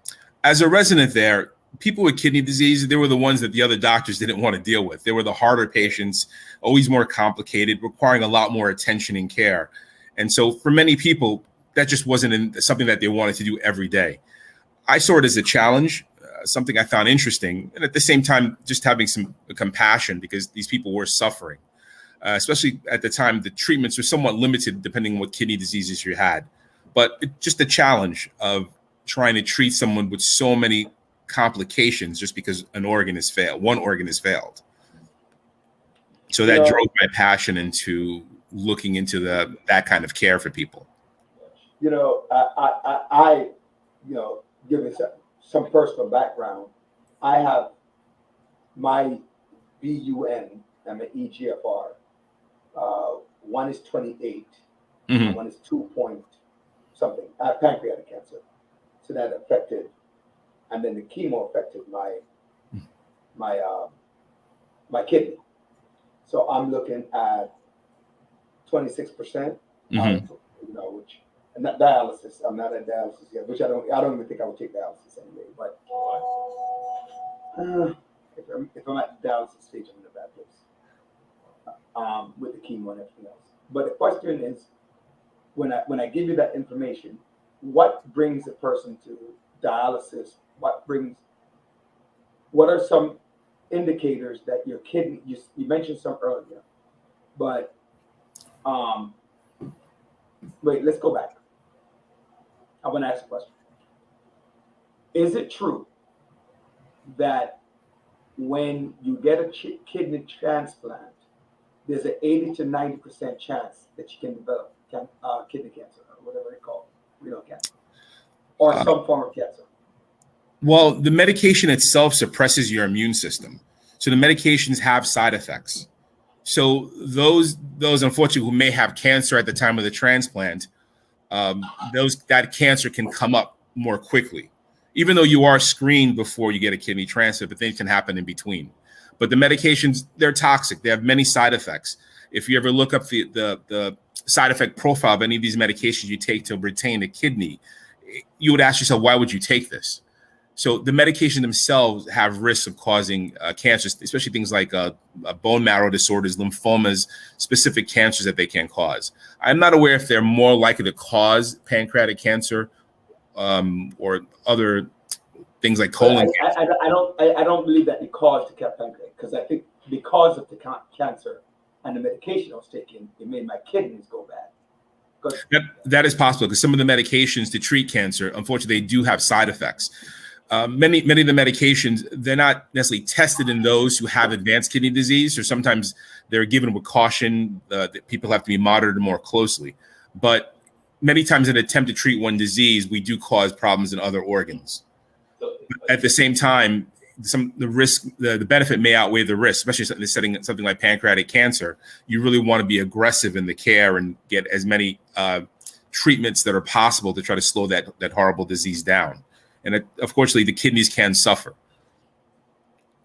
Speaker 5: As a resident there, people with kidney disease, they were the ones that the other doctors didn't want to deal with. They were the harder patients, always more complicated, requiring a lot more attention and care. And so for many people, that just wasn't something that they wanted to do every day. I saw it as a challenge, something I found interesting, and at the same time, just having some compassion because these people were suffering. Especially at the time, the treatments were somewhat limited depending on what kidney diseases you had. But just the challenge of trying to treat someone with so many complications just because one organ has failed. So that drove my passion into looking into that kind of care for people.
Speaker 4: I giving some personal background, I have my BUN and my EGFR. One is 28, and one is 2 point something. I have pancreatic cancer, so that affected, and then the chemo affected my kidney. So I'm looking at 26%. Which, and not dialysis. I'm not at dialysis yet, which I don't even think I would take dialysis anyway. But if I'm at the dialysis stage, I'm in a bad place with the chemo and everything else. But the question is, when I give you that information, what brings a person to dialysis? What are some indicators that your kidney? You mentioned some earlier, but wait, let's go back. I want to ask a question. Is it true that when you get a kidney transplant, there's an 80 to 90% chance that you can develop kidney cancer, or whatever they call it, renal cancer, or some form of cancer?
Speaker 5: Well, the medication itself suppresses your immune system. So the medications have side effects. So those unfortunately who may have cancer at the time of the transplant, that cancer can come up more quickly, even though you are screened before you get a kidney transplant, but things can happen in between. But the medications, they're toxic. They have many side effects. If you ever look up the side effect profile of any of these medications you take to retain a kidney, you would ask yourself, why would you take this? So the medications themselves have risks of causing cancers, especially things like bone marrow disorders, lymphomas, specific cancers that they can cause. I'm not aware if they're more likely to cause pancreatic cancer or other things like colon cancer.
Speaker 4: I don't believe that it caused the pancreatic, because I think because of the cancer and the medication I was taking, it made my kidneys go bad.
Speaker 5: That is possible because some of the medications to treat cancer, unfortunately, they do have side effects. Many of the medications, they're not necessarily tested in those who have advanced kidney disease, or sometimes they're given with caution. That people have to be monitored more closely. But many times in an attempt to treat one disease, we do cause problems in other organs. At the same time, the benefit may outweigh the risk, especially in setting something like pancreatic cancer. You really want to be aggressive in the care and get as many treatments that are possible to try to slow that horrible disease down. And unfortunately, the kidneys can suffer.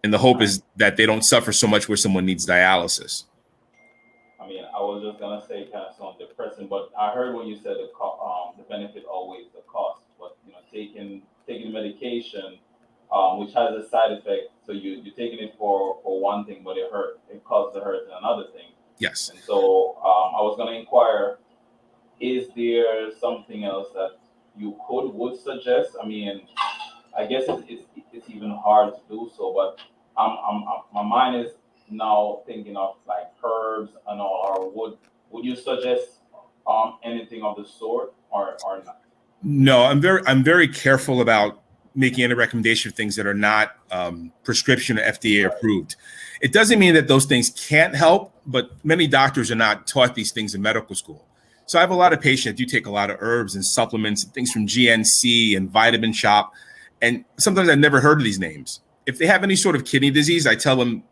Speaker 5: And the hope is that they don't suffer so much where someone needs dialysis.
Speaker 2: was just gonna say kind of sound depressing, but I heard when you said the benefit outweighs the cost. But taking medication, which has a side effect, so you're taking it for one thing, but it causes a hurt in another thing.
Speaker 5: Yes.
Speaker 2: And so I was gonna inquire, is there something else that you would suggest? I mean, I guess it's even hard to do so, but my mind is now thinking of like herbs and all. Or would you suggest anything of the sort or not?
Speaker 5: No, I'm very careful about making any recommendation of things that are not prescription or FDA approved. It doesn't mean that those things can't help, but many doctors are not taught these things in medical school. So I have a lot of patients that do take a lot of herbs and supplements and things from GNC and Vitamin Shop. And sometimes I've never heard of these names. If they have any sort of kidney disease, I tell them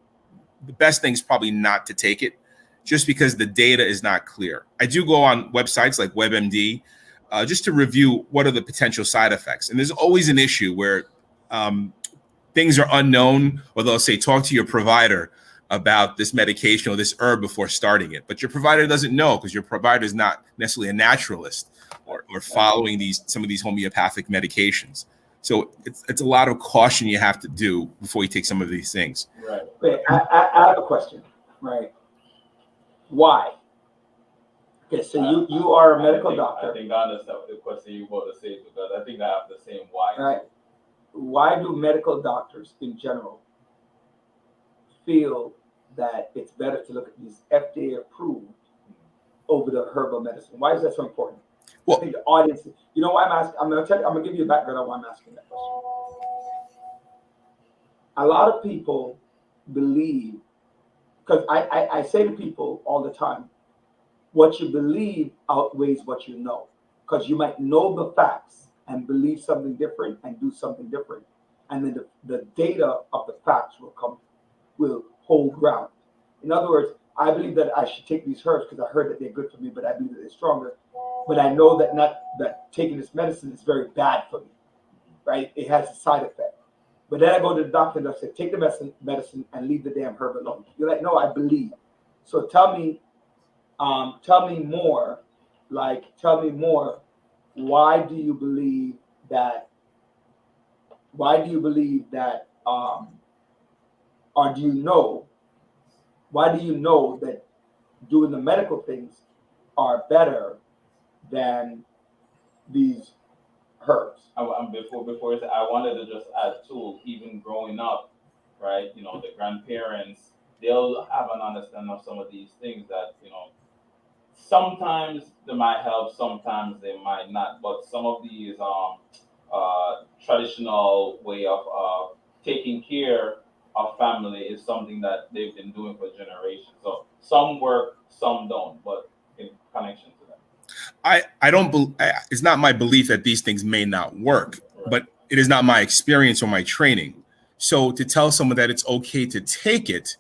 Speaker 5: the best thing is probably not to take it, just because the data is not clear. I do go on websites like WebMD just to review what are the potential side effects. And there's always an issue where things are unknown, or they'll say, talk to your provider about this medication or this herb before starting it. But your provider doesn't know, because your provider is not necessarily a naturalist or following some of these homeopathic medications. So it's a lot of caution you have to do before you take some of these things.
Speaker 2: Right.
Speaker 4: Wait, I have a question, right? Why? Okay, so you are a medical doctor.
Speaker 2: I think I understand the question you want to say, because I think I have the same why.
Speaker 4: Right. Why do medical doctors in general feel that it's better to look at these FDA approved over the herbal medicine? Why is that so important?
Speaker 5: Well,
Speaker 4: I think the audience, you know why I'm asking? I'm gonna give you a background on why I'm asking that question. A lot of people believe, because I say to people all the time, what you believe outweighs what you know. Because you might know the facts and believe something different and do something different. And then the data of the facts will hold ground. In other words, I believe that I should take these herbs because I heard that they're good for me, but I believe that they're stronger. But I know that taking this medicine is very bad for me, right? It has a side effect. But then I go to the doctor and I say, take the medicine and leave the damn herb alone. You're like, no, I believe. So tell me more. Why do you believe that? Or do you know? Why do you know that doing the medical things are better than these herbs?
Speaker 2: Before I wanted to just add too, even growing up, right? You know, the grandparents, they'll have an understanding of some of these things that, you know, sometimes they might help, sometimes they might not. But some of these traditional way of taking care of family is something that they've been doing for generations. So some work, some don't, but in connection to that.
Speaker 5: I don't. It's not my belief that these things may not work, right, but it is not my experience or my training. So to tell someone that it's okay to take it,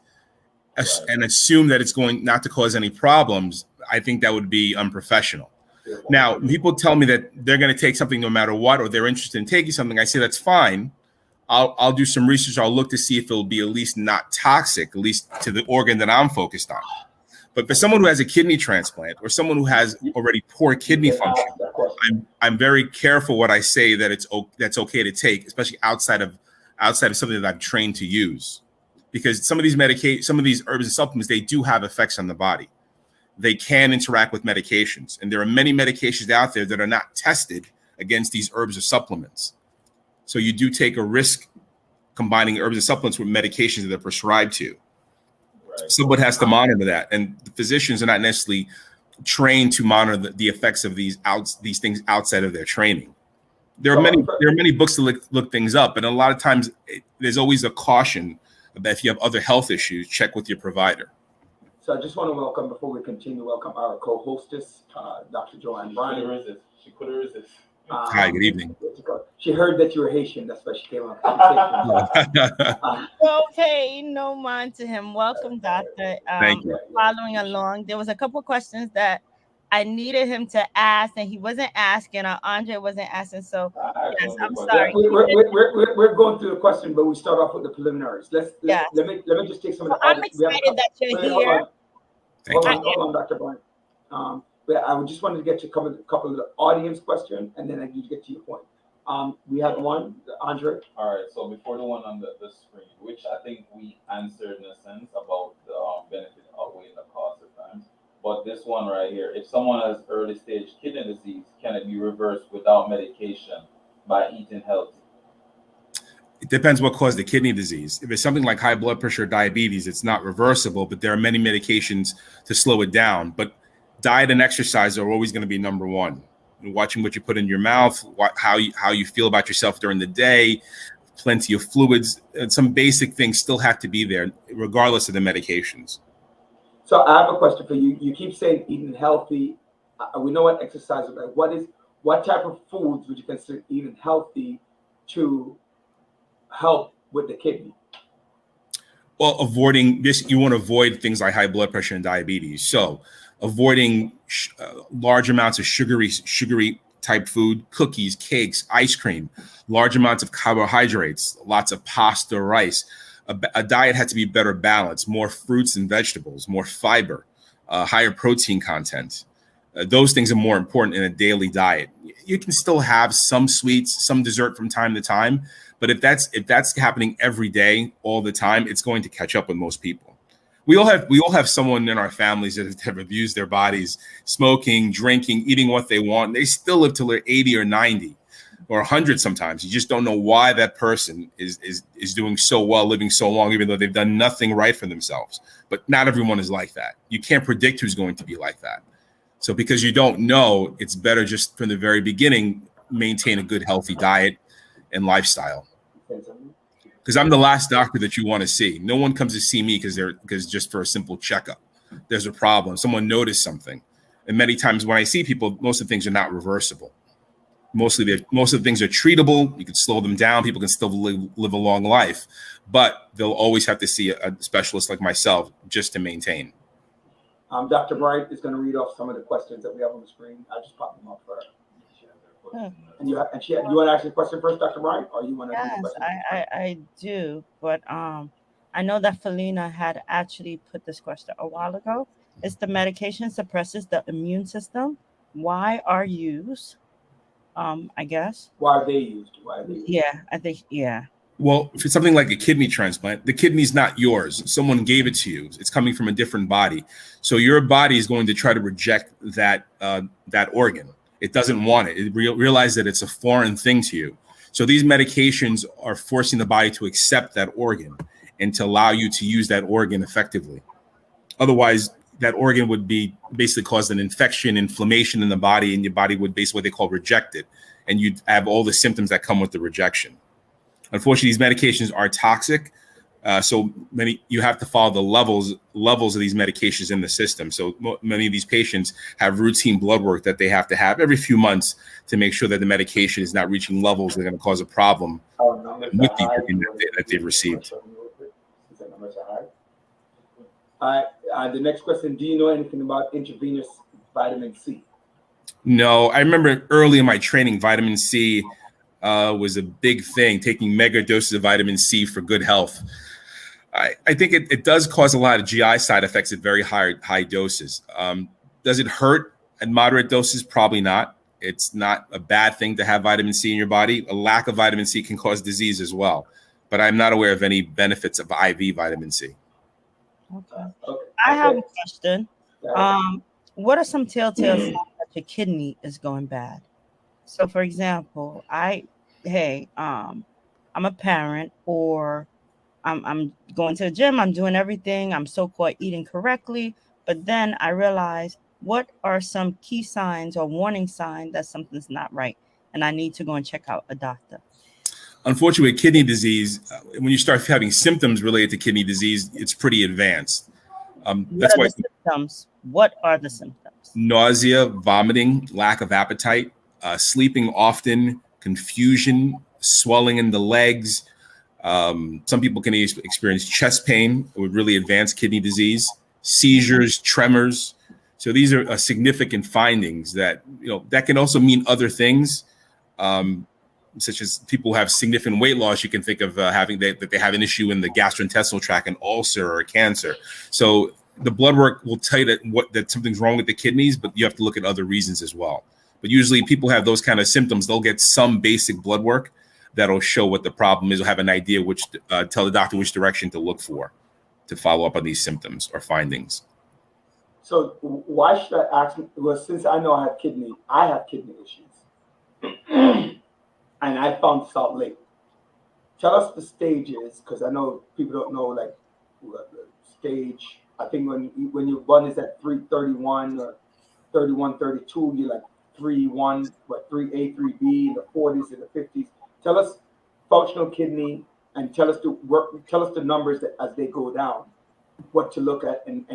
Speaker 5: right, and assume that it's going not to cause any problems, I think that would be unprofessional. Yeah. Now, people tell me that they're going to take something no matter what, or they're interested in taking something. I say that's fine. I'll do some research. I'll look to see if it'll be at least not toxic, at least to the organ that I'm focused on. But for someone who has a kidney transplant or someone who has already poor kidney function, I'm very careful what I say that that's okay to take, especially outside of something that I've trained to use, because some of these herbs and supplements, they do have effects on the body. They can interact with medications, and there are many medications out there that are not tested against these herbs or supplements. So you do take a risk combining herbs and supplements with medications that they're prescribed to. Right. Someone has to monitor that, and the physicians are not necessarily trained to monitor the effects of these things outside of their training. There are many books to look things up, and a lot of times there's always a caution that if you have other health issues, check with your provider.
Speaker 4: So I just want to welcome, before we continue, welcome our co-hostess, Dr. Joanne Bryan.
Speaker 2: She couldn't resist.
Speaker 5: Hi, good evening.
Speaker 4: She heard that you were Haitian. That's why she came on.
Speaker 6: Well, pay no mind to him. Welcome, Doctor.
Speaker 5: Thank you.
Speaker 6: Following along, there was a couple of questions that I needed him to ask, and he wasn't asking, or Andre wasn't asking. So, yes, I'm sorry.
Speaker 4: We're going through the question, but we start off with the preliminaries. Let me just take some of the.
Speaker 6: I'm excited that you're here.
Speaker 5: Thank you.
Speaker 4: Hold on, Dr. Bryant. But I just wanted to get to a couple of the audience questions, and then I need to get to your point. We have one, Andre.
Speaker 2: All right, so before the one on the screen, which I think we answered in a sense about the benefit outweighing the cost at times. But this one right here, if someone has early stage kidney disease, can it be reversed without medication by eating healthy?
Speaker 5: It depends what caused the kidney disease. If it's something like high blood pressure or diabetes, it's not reversible, but there are many medications to slow it down. But diet and exercise are always going to be number one. Watching what you put in your mouth, how you feel about yourself during the day, plenty of fluids, and some basic things still have to be there, regardless of the medications.
Speaker 4: So I have a question for you. You keep saying eating healthy. We know what exercise is like. What type of foods would you consider eating healthy to help with the kidney?
Speaker 5: Well, avoiding this, you want to avoid things like high blood pressure and diabetes. So avoiding large amounts of sugary type food, cookies, cakes, ice cream, large amounts of carbohydrates, lots of pasta, rice. A diet has to be better balanced, more fruits and vegetables, more fiber, higher protein content. Those things are more important in a daily diet. You can still have some sweets, some dessert from time to time, but if that's happening every day, all the time, it's going to catch up with most people. We all have someone in our families that have abused their bodies, smoking, drinking, eating what they want. And they still live till they're 80 or 90 or 100 sometimes. You just don't know why that person is doing so well, living so long, even though they've done nothing right for themselves. But not everyone is like that. You can't predict who's going to be like that. So because you don't know, it's better just from the very beginning, maintain a good, healthy diet and lifestyle. Because I'm the last doctor that you want to see. No one comes to see me because just for a simple checkup. There's a problem. Someone noticed something. And many times when I see people, most of the things are not reversible. Most of the things are treatable. You can slow them down. People can still live a long life. But they'll always have to see a specialist like myself just to maintain.
Speaker 4: Dr. Bright is going to read off some of the questions that we have on the screen. I just popped them up for her. And you want to ask a question first, Dr. Bright, or you want to?
Speaker 6: Yes, I do, but I know that Felina had actually put this question a while ago. Is the medication suppresses the immune system? Why are used? I guess.
Speaker 4: Why are they used?
Speaker 6: Yeah, I think, yeah.
Speaker 5: Well, if it's something like a kidney transplant, the kidney's not yours. Someone gave it to you. It's coming from a different body. So your body is going to try to reject that organ. It doesn't want it. It realizes that it's a foreign thing to you. So these medications are forcing the body to accept that organ and to allow you to use that organ effectively. Otherwise, that organ would be basically cause an infection, inflammation in the body, and your body would basically what they call reject it. And you'd have all the symptoms that come with the rejection. Unfortunately, these medications are toxic. So you have to follow the levels of these medications in the system. So many of these patients have routine blood work that they have to have every few months to make sure that the medication is not reaching levels that are going to cause a problem with the organ that they've received.
Speaker 4: The next question, do you know anything about intravenous vitamin C?
Speaker 5: No, I remember early in my training, vitamin C was a big thing, taking mega doses of vitamin C for good health. I think it does cause a lot of GI side effects at very high doses. Does it hurt at moderate doses? Probably not. It's not a bad thing to have vitamin C in your body. A lack of vitamin C can cause disease as well. But I'm not aware of any benefits of IV vitamin C.
Speaker 6: Okay. I have a question. What are some telltale signs that your kidney is going bad? So, for example, I'm a parent, or I'm going to the gym, I'm doing everything, I'm so-called eating correctly, but then I realize, what are some key signs or warning signs that something's not right and I need to go and check out a doctor?
Speaker 5: Unfortunately, with kidney disease, when you start having symptoms related to kidney disease, it's pretty advanced. That's why
Speaker 6: symptoms. What are the symptoms?
Speaker 5: Nausea, vomiting, lack of appetite, sleeping often, confusion, swelling in the legs. Some people can experience chest pain with really advanced kidney disease, seizures, tremors. So these are significant findings that can also mean other things, such as people who have significant weight loss. You can think of that they have an issue in the gastrointestinal tract, an ulcer or a cancer. So the blood work will tell you that something's wrong with the kidneys, but you have to look at other reasons as well. But usually people have those kind of symptoms. They'll get some basic blood work that'll show what the problem is, or have an idea tell the doctor which direction to look for to follow up on these symptoms or findings.
Speaker 4: So why should I ask? Well, since I know I have kidney issues, and I found this out late. Tell us the stages, because I know people don't know, like, stage. I think when your one is at 331 or 31, 32, you're like 3-1, 3A, 3B, in the 40s and the 50s. Tell us functional kidney, and tell us the numbers that as they go down, what to look at, and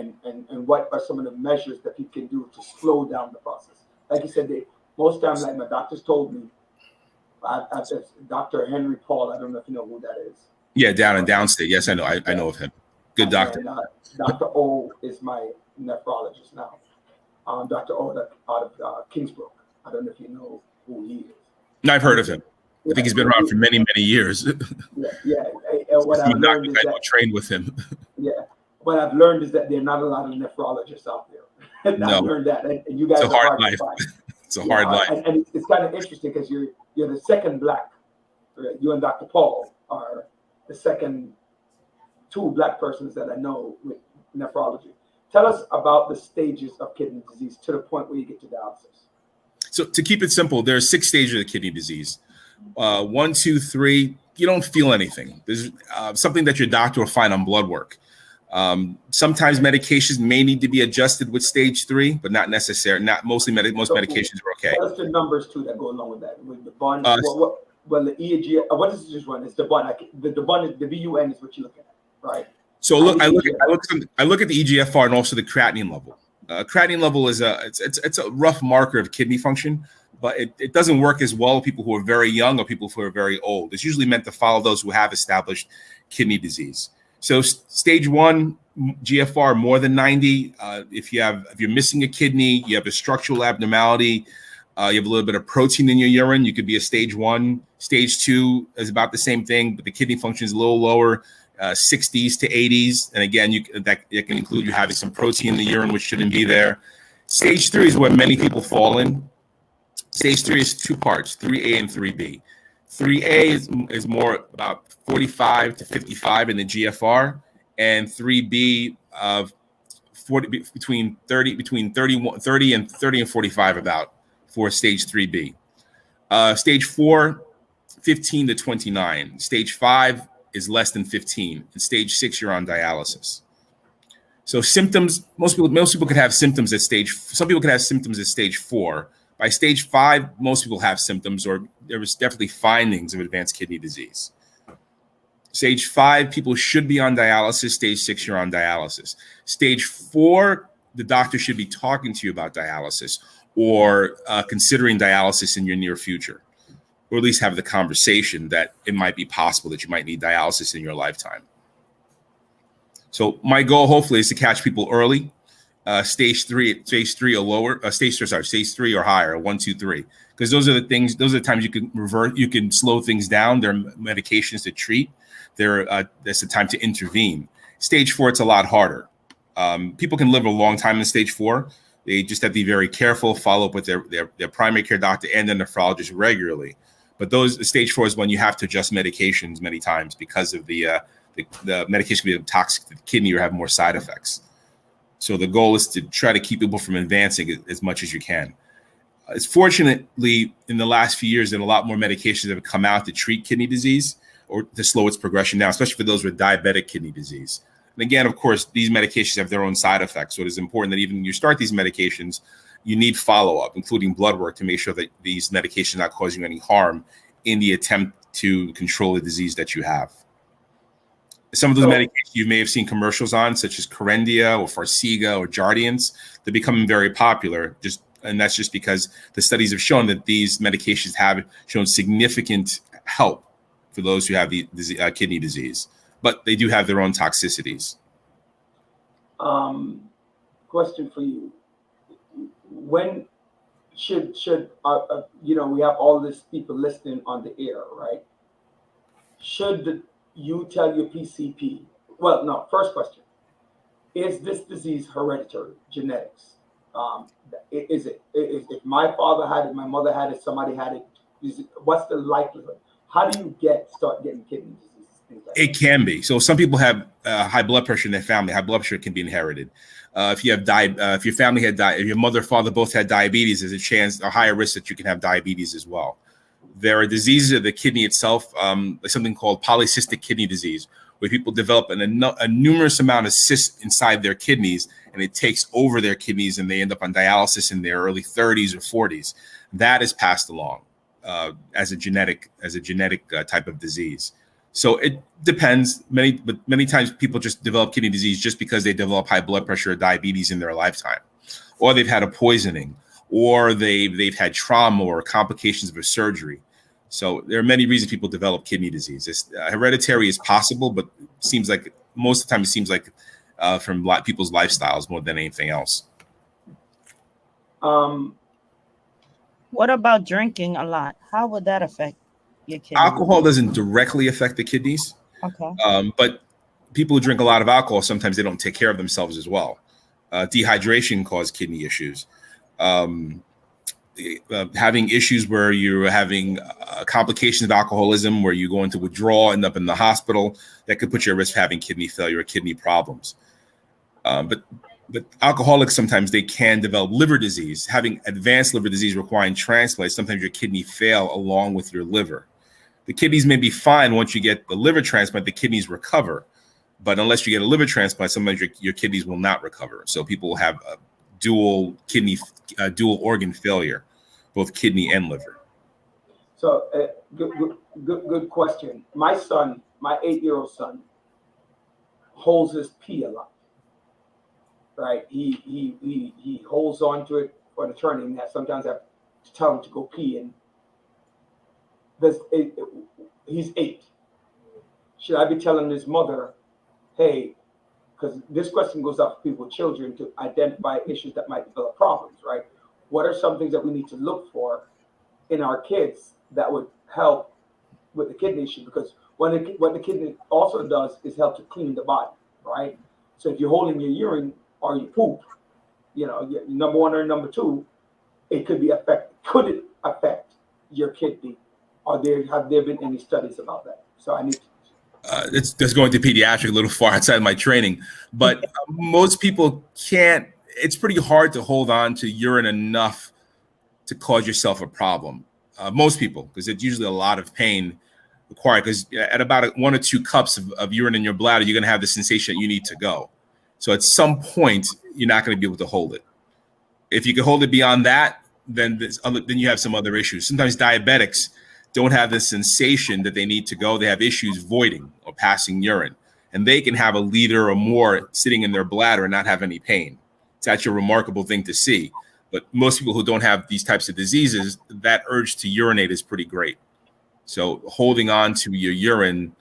Speaker 4: what are some of the measures that people can do to slow down the process. Like you said, most times, like my doctors told me, Dr. Henry Paul, I don't know if you know who that is.
Speaker 5: Yeah, down in downstate. Yes, I know. I know of him. Good doctor.
Speaker 4: And, Dr. O is my nephrologist now. Dr. O out of Kingsbrook. I don't know if you know who he is.
Speaker 5: No, I've heard of him. I think he's been around for many, many years.
Speaker 4: Yeah. What I've learned is that
Speaker 5: trained with him.
Speaker 4: Yeah. What I've learned is that there are not a lot of nephrologists out there.
Speaker 5: No.
Speaker 4: I've learned that, and you guys
Speaker 5: it's a
Speaker 4: are
Speaker 5: hard life.
Speaker 4: to find.
Speaker 5: It's a hard life.
Speaker 4: And it's kind of interesting because you're the second black. Right? You and Dr. Paul are the second two black persons that I know with nephrology. Tell us about the stages of kidney disease to the point where you get to dialysis.
Speaker 5: So to keep it simple, there are 6 stages of the kidney disease. 1, 2, 3, you don't feel anything. There's something that your doctor will find on blood work. Sometimes medications may need to be adjusted with stage 3, but not necessary. Most medications are okay.
Speaker 4: What's the numbers too that go along with that? With the bun, well, the EEG. What is this one? It's the bun. The bun, the BUN is what you're looking at, right?
Speaker 5: So I look at the EGFR and also the creatinine level. Creatinine level is it's a rough marker of kidney function, but it doesn't work as well with people who are very young or people who are very old. It's usually meant to follow those who have established kidney disease. So stage 1 GFR more than 90. If you're missing a kidney, you have a structural abnormality, you have a little bit of protein in your urine, you could be a stage 1. Stage 2 is about the same thing, but the kidney function is a little lower, 60s to 80s. And again, that can include you having some protein in the urine, which shouldn't be there. Stage 3 is where many people fall in. Stage 3 is 2 parts, 3A and 3B. 3A is more about 45 to 55 in the GFR, and 3B between 30 and 45 about for stage 3B. Stage 4, 15 to 29. Stage 5 is less than 15. And stage 6, you're on dialysis. So symptoms, most people could have symptoms at some people could have symptoms at stage 4. By stage 5, most people have symptoms, or there was definitely findings of advanced kidney disease. Stage 5, people should be on dialysis. Stage 6, you're on dialysis. Stage 4, the doctor should be talking to you about dialysis or considering dialysis in your near future, or at least have the conversation that it might be possible that you might need dialysis in your lifetime. So my goal, hopefully, is to catch people early. Stage 3 or lower, stage 3 or higher, 1, 2, 3, because those are the times you can you can slow things down. There are medications to treat. That's the time to intervene. Stage 4, it's a lot harder. People can live a long time in stage 4. They just have to be very careful, follow up with their primary care doctor and their nephrologist regularly. But stage 4 is when you have to adjust medications many times because of the medication can be toxic to the kidney or have more side effects. So the goal is to try to keep people from advancing as much as you can. It's fortunately in the last few years that a lot more medications have come out to treat kidney disease or to slow its progression down, especially for those with diabetic kidney disease. And again, of course, these medications have their own side effects. So it is important that even when you start these medications, you need follow-up, including blood work, to make sure that these medications are not causing you any harm in the attempt to control the disease that you have. Some of those medications you may have seen commercials on, such as Kerendia or Farxiga or Jardiance, they're becoming very popular. And that's just because the studies have shown that these medications have shown significant help for those who have the kidney disease, but they do have their own toxicities.
Speaker 4: Question for you: when should we have all these people listening on the air, right? Should you tell your PCP? Well, no. First question: is this disease hereditary, genetics? If my father had it, my mother had it, somebody had it, what's the likelihood? How do you start getting kidney disease? Things like
Speaker 5: It can be. So some people have high blood pressure in their family. High blood pressure can be inherited. If you have if your family had if your mother or father both had diabetes, there's a higher risk that you can have diabetes as well. There are diseases of the kidney itself, like something called polycystic kidney disease, where people develop a numerous amount of cysts inside their kidneys, and it takes over their kidneys, and they end up on dialysis in their early 30s or 40s. That is passed along as a genetic type of disease. So it depends. Many times people just develop kidney disease just because they develop high blood pressure or diabetes in their lifetime, or they've had a poisoning, or they've had trauma or complications of a surgery. So there are many reasons people develop kidney disease. Hereditary is possible, but seems like most of the time it seems like from people's lifestyles more than anything else.
Speaker 6: What about drinking a lot? How would that affect your kidneys?
Speaker 5: Alcohol doesn't directly affect the kidneys.
Speaker 6: Okay.
Speaker 5: But people who drink a lot of alcohol, sometimes they don't take care of themselves as well. Dehydration causes kidney issues. Having issues where you're having complications of alcoholism, where you go into withdrawal, end up in the hospital, that could put you at risk of having kidney failure or kidney problems. But alcoholics, sometimes they can develop liver disease. Having advanced liver disease requiring transplant, sometimes your kidney fail along with your liver. The kidneys may be fine once you get the liver transplant, the kidneys recover. But unless you get a liver transplant, sometimes your kidneys will not recover. So people will have a dual organ failure, both kidney and liver.
Speaker 4: So good question. My 8-year-old son, holds his pee a lot. Right, he holds on to it for an attorney, and that sometimes I have to tell him to go pee. And he's 8. Should I be telling his mother, hey, because this question goes out for people with children to identify issues that might develop problems, right? What are some things that we need to look for in our kids that would help with the kidney issue? Because what the kidney also does is help to clean the body, right? So if you're holding your urine or you poop, number 1 or number 2, it could be affected. Could it affect your kidney? Have there been any studies about that? So I need to.
Speaker 5: It's just going to pediatric a little far outside my training, but most people can't. It's pretty hard to hold on to urine enough to cause yourself a problem. Most people, because it's usually a lot of pain required. Because at about 1 or 2 cups of urine in your bladder, you're going to have the sensation that you need to go. So at some point, you're not going to be able to hold it. If you can hold it beyond that, then you have some other issues. Sometimes diabetics don't have the sensation that they need to go. They have issues voiding or passing urine, and they can have a liter or more sitting in their bladder and not have any pain. It's actually a remarkable thing to see. But most people who don't have these types of diseases, that urge to urinate is pretty great. So holding on to your urine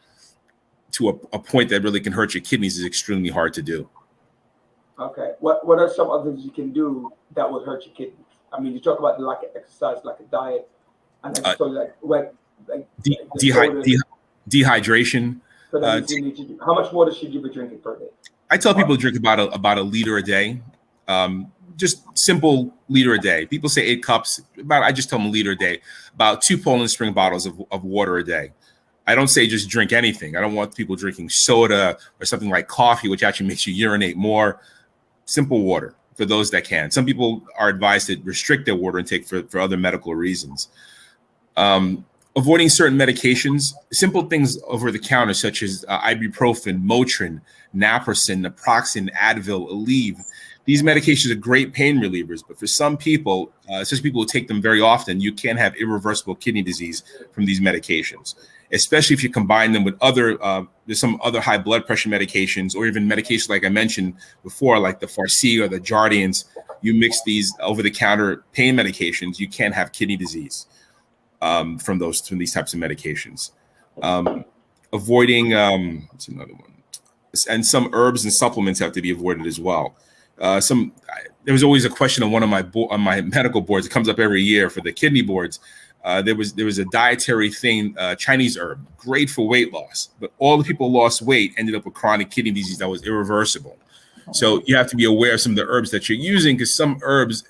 Speaker 5: to a point that really can hurt your kidneys is extremely hard to do.
Speaker 4: Okay. What are some other things you can do that would hurt your kidneys? I mean, you talk about like an exercise, like a diet, and I told you
Speaker 5: dehydration.
Speaker 4: So how much water should you be drinking per day?
Speaker 5: I tell people to drink about a liter a day. Just simple liter a day. People say 8 cups. I just tell them a liter a day. About 2 Poland Spring bottles of water a day. I don't say just drink anything. I don't want people drinking soda or something like coffee, which actually makes you urinate more. Simple water for those that can. Some people are advised to restrict their water intake for other medical reasons. Avoiding certain medications, simple things over the counter, such as ibuprofen, Motrin, naproxen, naproxen, Advil, Aleve. These medications are great pain relievers, but for some people, especially people who take them very often, you can have irreversible kidney disease from these medications, especially if you combine them with there's some other high blood pressure medications, or even medications like I mentioned before, like the Farxiga or the Jardiance. You mix these over-the-counter pain medications, you can have kidney disease from these types of medications. Avoiding, what's another one? And some herbs and supplements have to be avoided as well. There was always a question on one of my medical boards. It comes up every year for the kidney boards. There was a dietary thing, Chinese herb, great for weight loss, but all the people who lost weight ended up with chronic kidney disease that was irreversible. So you have to be aware of some of the herbs that you're using, because some herbs,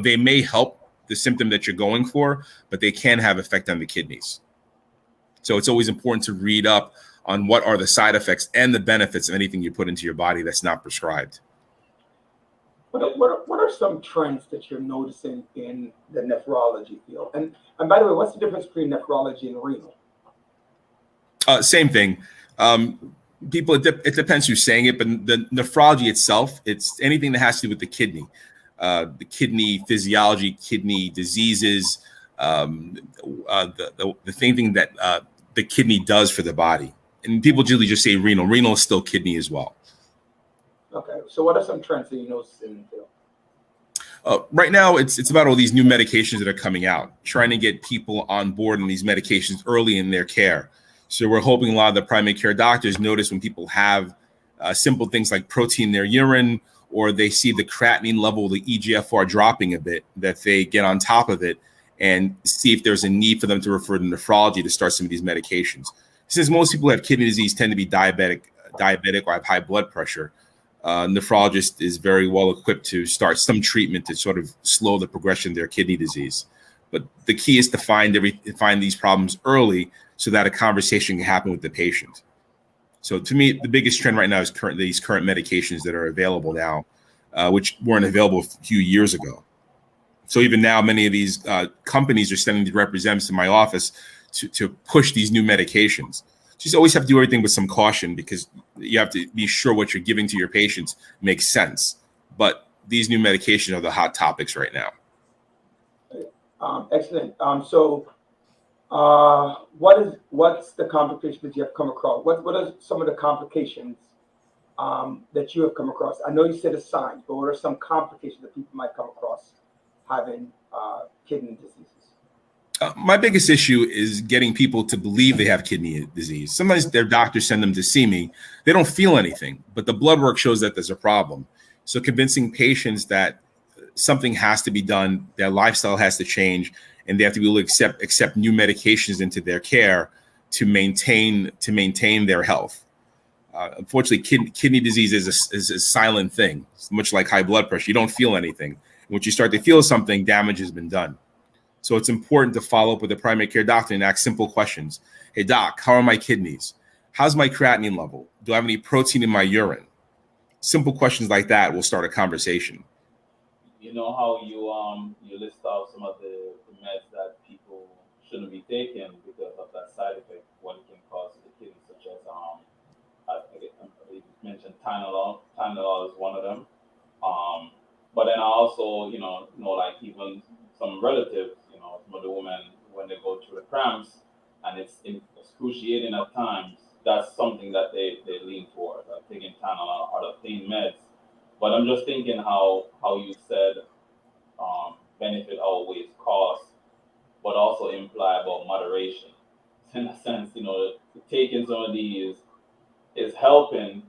Speaker 5: they may help the symptom that you're going for, but they can have effect on the kidneys. So it's always important to read up on what are the side effects and the benefits of anything you put into your body that's not prescribed.
Speaker 4: What are some trends that you're noticing in the nephrology field? And by the way, what's the difference between nephrology and renal?
Speaker 5: Same thing. People, it depends who's saying it, but the nephrology itself, it's anything that has to do with the kidney physiology, kidney diseases, the same thing that the kidney does for the body. And people usually just say renal. Renal is still kidney as well.
Speaker 4: Okay, so what are some trends that you notice in the field?
Speaker 5: Right now, it's about all these new medications that are coming out, trying to get people on board on these medications early in their care. So we're hoping a lot of the primary care doctors notice when people have simple things like protein in their urine, or they see the creatinine level, the EGFR dropping a bit, that they get on top of it and see if there's a need for them to refer to nephrology to start some of these medications. Since most people who have kidney disease tend to be diabetic or have high blood pressure, nephrologist is very well equipped to start some treatment to sort of slow the progression of their kidney disease. But the key is to find these problems early so that a conversation can happen with the patient. So to me, the biggest trend right now is these current medications that are available now, which weren't available a few years ago. So even now, many of these companies are sending the representatives to my office to push these new medications. So you just always have to do everything with some caution, because you have to be sure what you're giving to your patients makes sense. But these new medications are the hot topics right now.
Speaker 4: Excellent. So what's the complications that you have come across? What are some of the complications that you have come across? I know you said a sign, but what are some complications that people might come across having kidney diseases?
Speaker 5: My biggest issue is getting people to believe they have kidney disease. Sometimes their doctors send them to see me. They don't feel anything, but the blood work shows that there's a problem. So convincing patients that something has to be done, their lifestyle has to change, and they have to be able to accept new medications into their care to maintain their health. Unfortunately, kidney disease is a silent thing. It's much like high blood pressure. You don't feel anything. Once you start to feel something, damage has been done. So it's important to follow up with a primary care doctor and ask simple questions. Hey, doc, how are my kidneys? How's my creatinine level? Do I have any protein in my urine? Simple questions like that will start a conversation.
Speaker 2: You know how you list out some of the meds that people shouldn't be taking because of that side effect, what it can cause to the kidney, such as I believe you mentioned Tylenol. Tylenol is one of them. But then I also, know like even some relatives, some of the women, when they go through the cramps and it's excruciating at times, that's something that they lean toward, like taking Tylenol or the pain meds. But I'm just thinking how you said benefit outweighs cost, but also imply about moderation. In a sense, taking some of these is helping,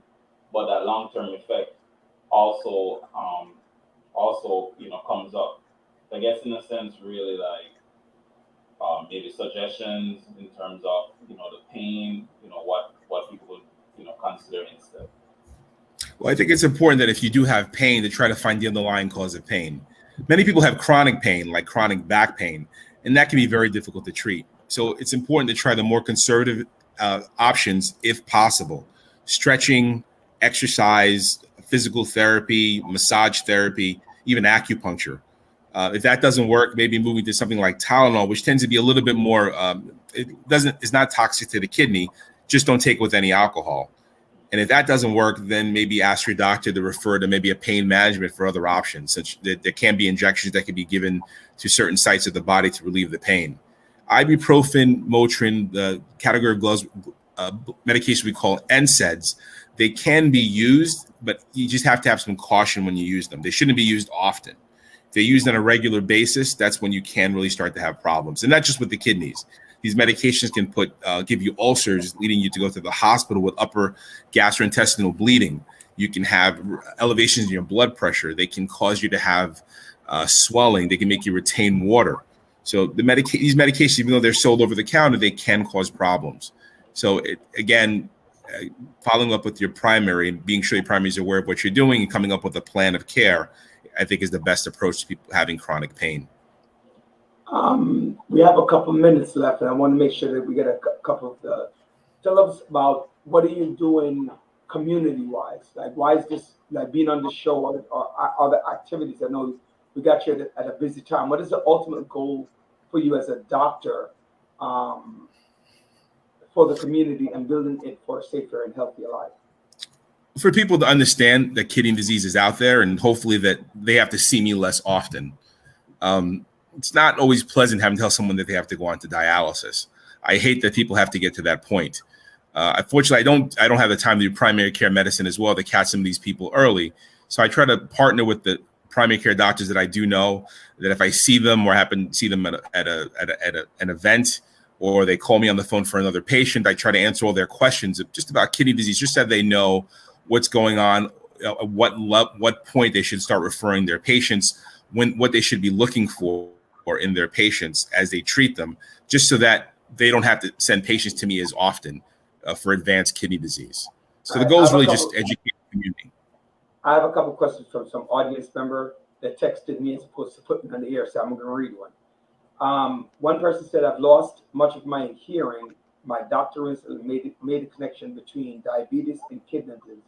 Speaker 2: but that long-term effect also comes up. I guess in a sense, really like maybe suggestions in terms of the pain, what people would consider instead.
Speaker 5: Well, I think it's important that if you do have pain, to try to find the underlying cause of pain. Many people have chronic pain, like chronic back pain, and that can be very difficult to treat. So it's important to try the more conservative options if possible. Stretching, exercise, physical therapy, massage therapy, even acupuncture. If that doesn't work, maybe moving to something like Tylenol, which tends to be a little bit more, it's not toxic to the kidney, just don't take it with any alcohol. And if that doesn't work, then maybe ask your doctor to refer to maybe a pain management for other options, such that there can be injections that can be given to certain sites of the body to relieve the pain. Ibuprofen, Motrin, the category of gloves, medication we call NSAIDs, they can be used, but you just have to have some caution when you use them. They shouldn't be used often. If they're used on a regular basis, that's when you can really start to have problems. And not just with the kidneys. These medications can give you ulcers, leading you to go to the hospital with upper gastrointestinal bleeding. You can have elevations in your blood pressure. They can cause you to have swelling. They can make you retain water. So these medications, even though they're sold over the counter, they can cause problems. So again, following up with your primary and being sure your primary is aware of what you're doing and coming up with a plan of care, I think is the best approach to people having chronic pain.
Speaker 4: We have a couple minutes left, and I want to make sure that we get a couple of the. Tell us about what are you doing community-wise? Like, why is this like being on the show or other activities? I know we got you at a busy time. What is the ultimate goal for you as a doctor for the community and building it for a safer and healthier life?
Speaker 5: For people to understand that kidney disease is out there, and hopefully that they have to see me less often. It's not always pleasant having to tell someone that they have to go on to dialysis. I hate that people have to get to that point. Unfortunately, I don't have the time to do primary care medicine as well to catch some of these people early. So I try to partner with the primary care doctors that I do know, that if I see them or happen to see them at an event, or they call me on the phone for another patient, I try to answer all their questions just about kidney disease, just so they know what's going on, what point they should start referring their patients, what they should be looking for in their patients as they treat them, just so that they don't have to send patients to me as often for advanced kidney disease. So the goal is really just educate the community.
Speaker 4: I have a couple questions from some audience member that texted me as opposed to putting on the air, so I'm going to read one. One person said, I've lost much of my hearing. My doctor recently made a connection between diabetes and kidney disease.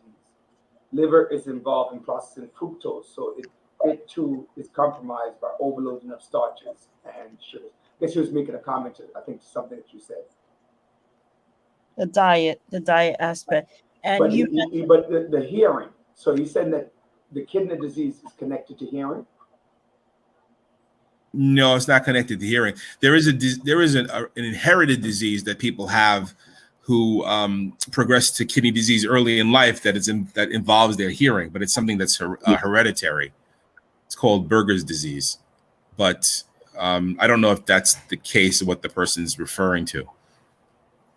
Speaker 4: Liver is involved in processing fructose, so it too is compromised by overloading of starches and sugars. I guess she was making a comment to, I think, something that you said.
Speaker 6: The diet aspect. And
Speaker 4: but the hearing. So you said that the kidney disease is connected to hearing?
Speaker 5: No, it's not connected to hearing. There is an inherited disease that people have who progress to kidney disease early in life that involves their hearing, but it's something that's hereditary. It's called Berger's disease, but I don't know if that's the case of what the person's referring to.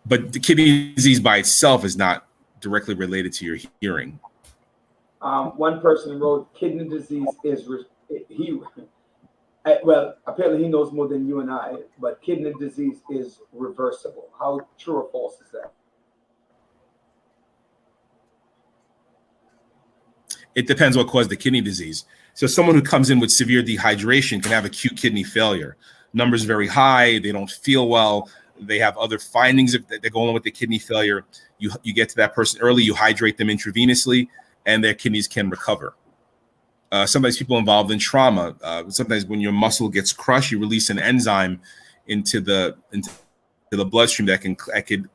Speaker 5: But the kidney disease by itself is not directly related to your hearing.
Speaker 4: One person wrote, kidney disease is, well, apparently he knows more than you and I, but kidney disease is reversible. How true or false is that?
Speaker 5: It depends what caused the kidney disease. So someone who comes in with severe dehydration can have acute kidney failure. Numbers very high, they don't feel well, they have other findings that go along with the kidney failure. You get to that person early, you hydrate them intravenously, and their kidneys can recover. Sometimes people involved in trauma, sometimes when your muscle gets crushed, you release an enzyme into the bloodstream that can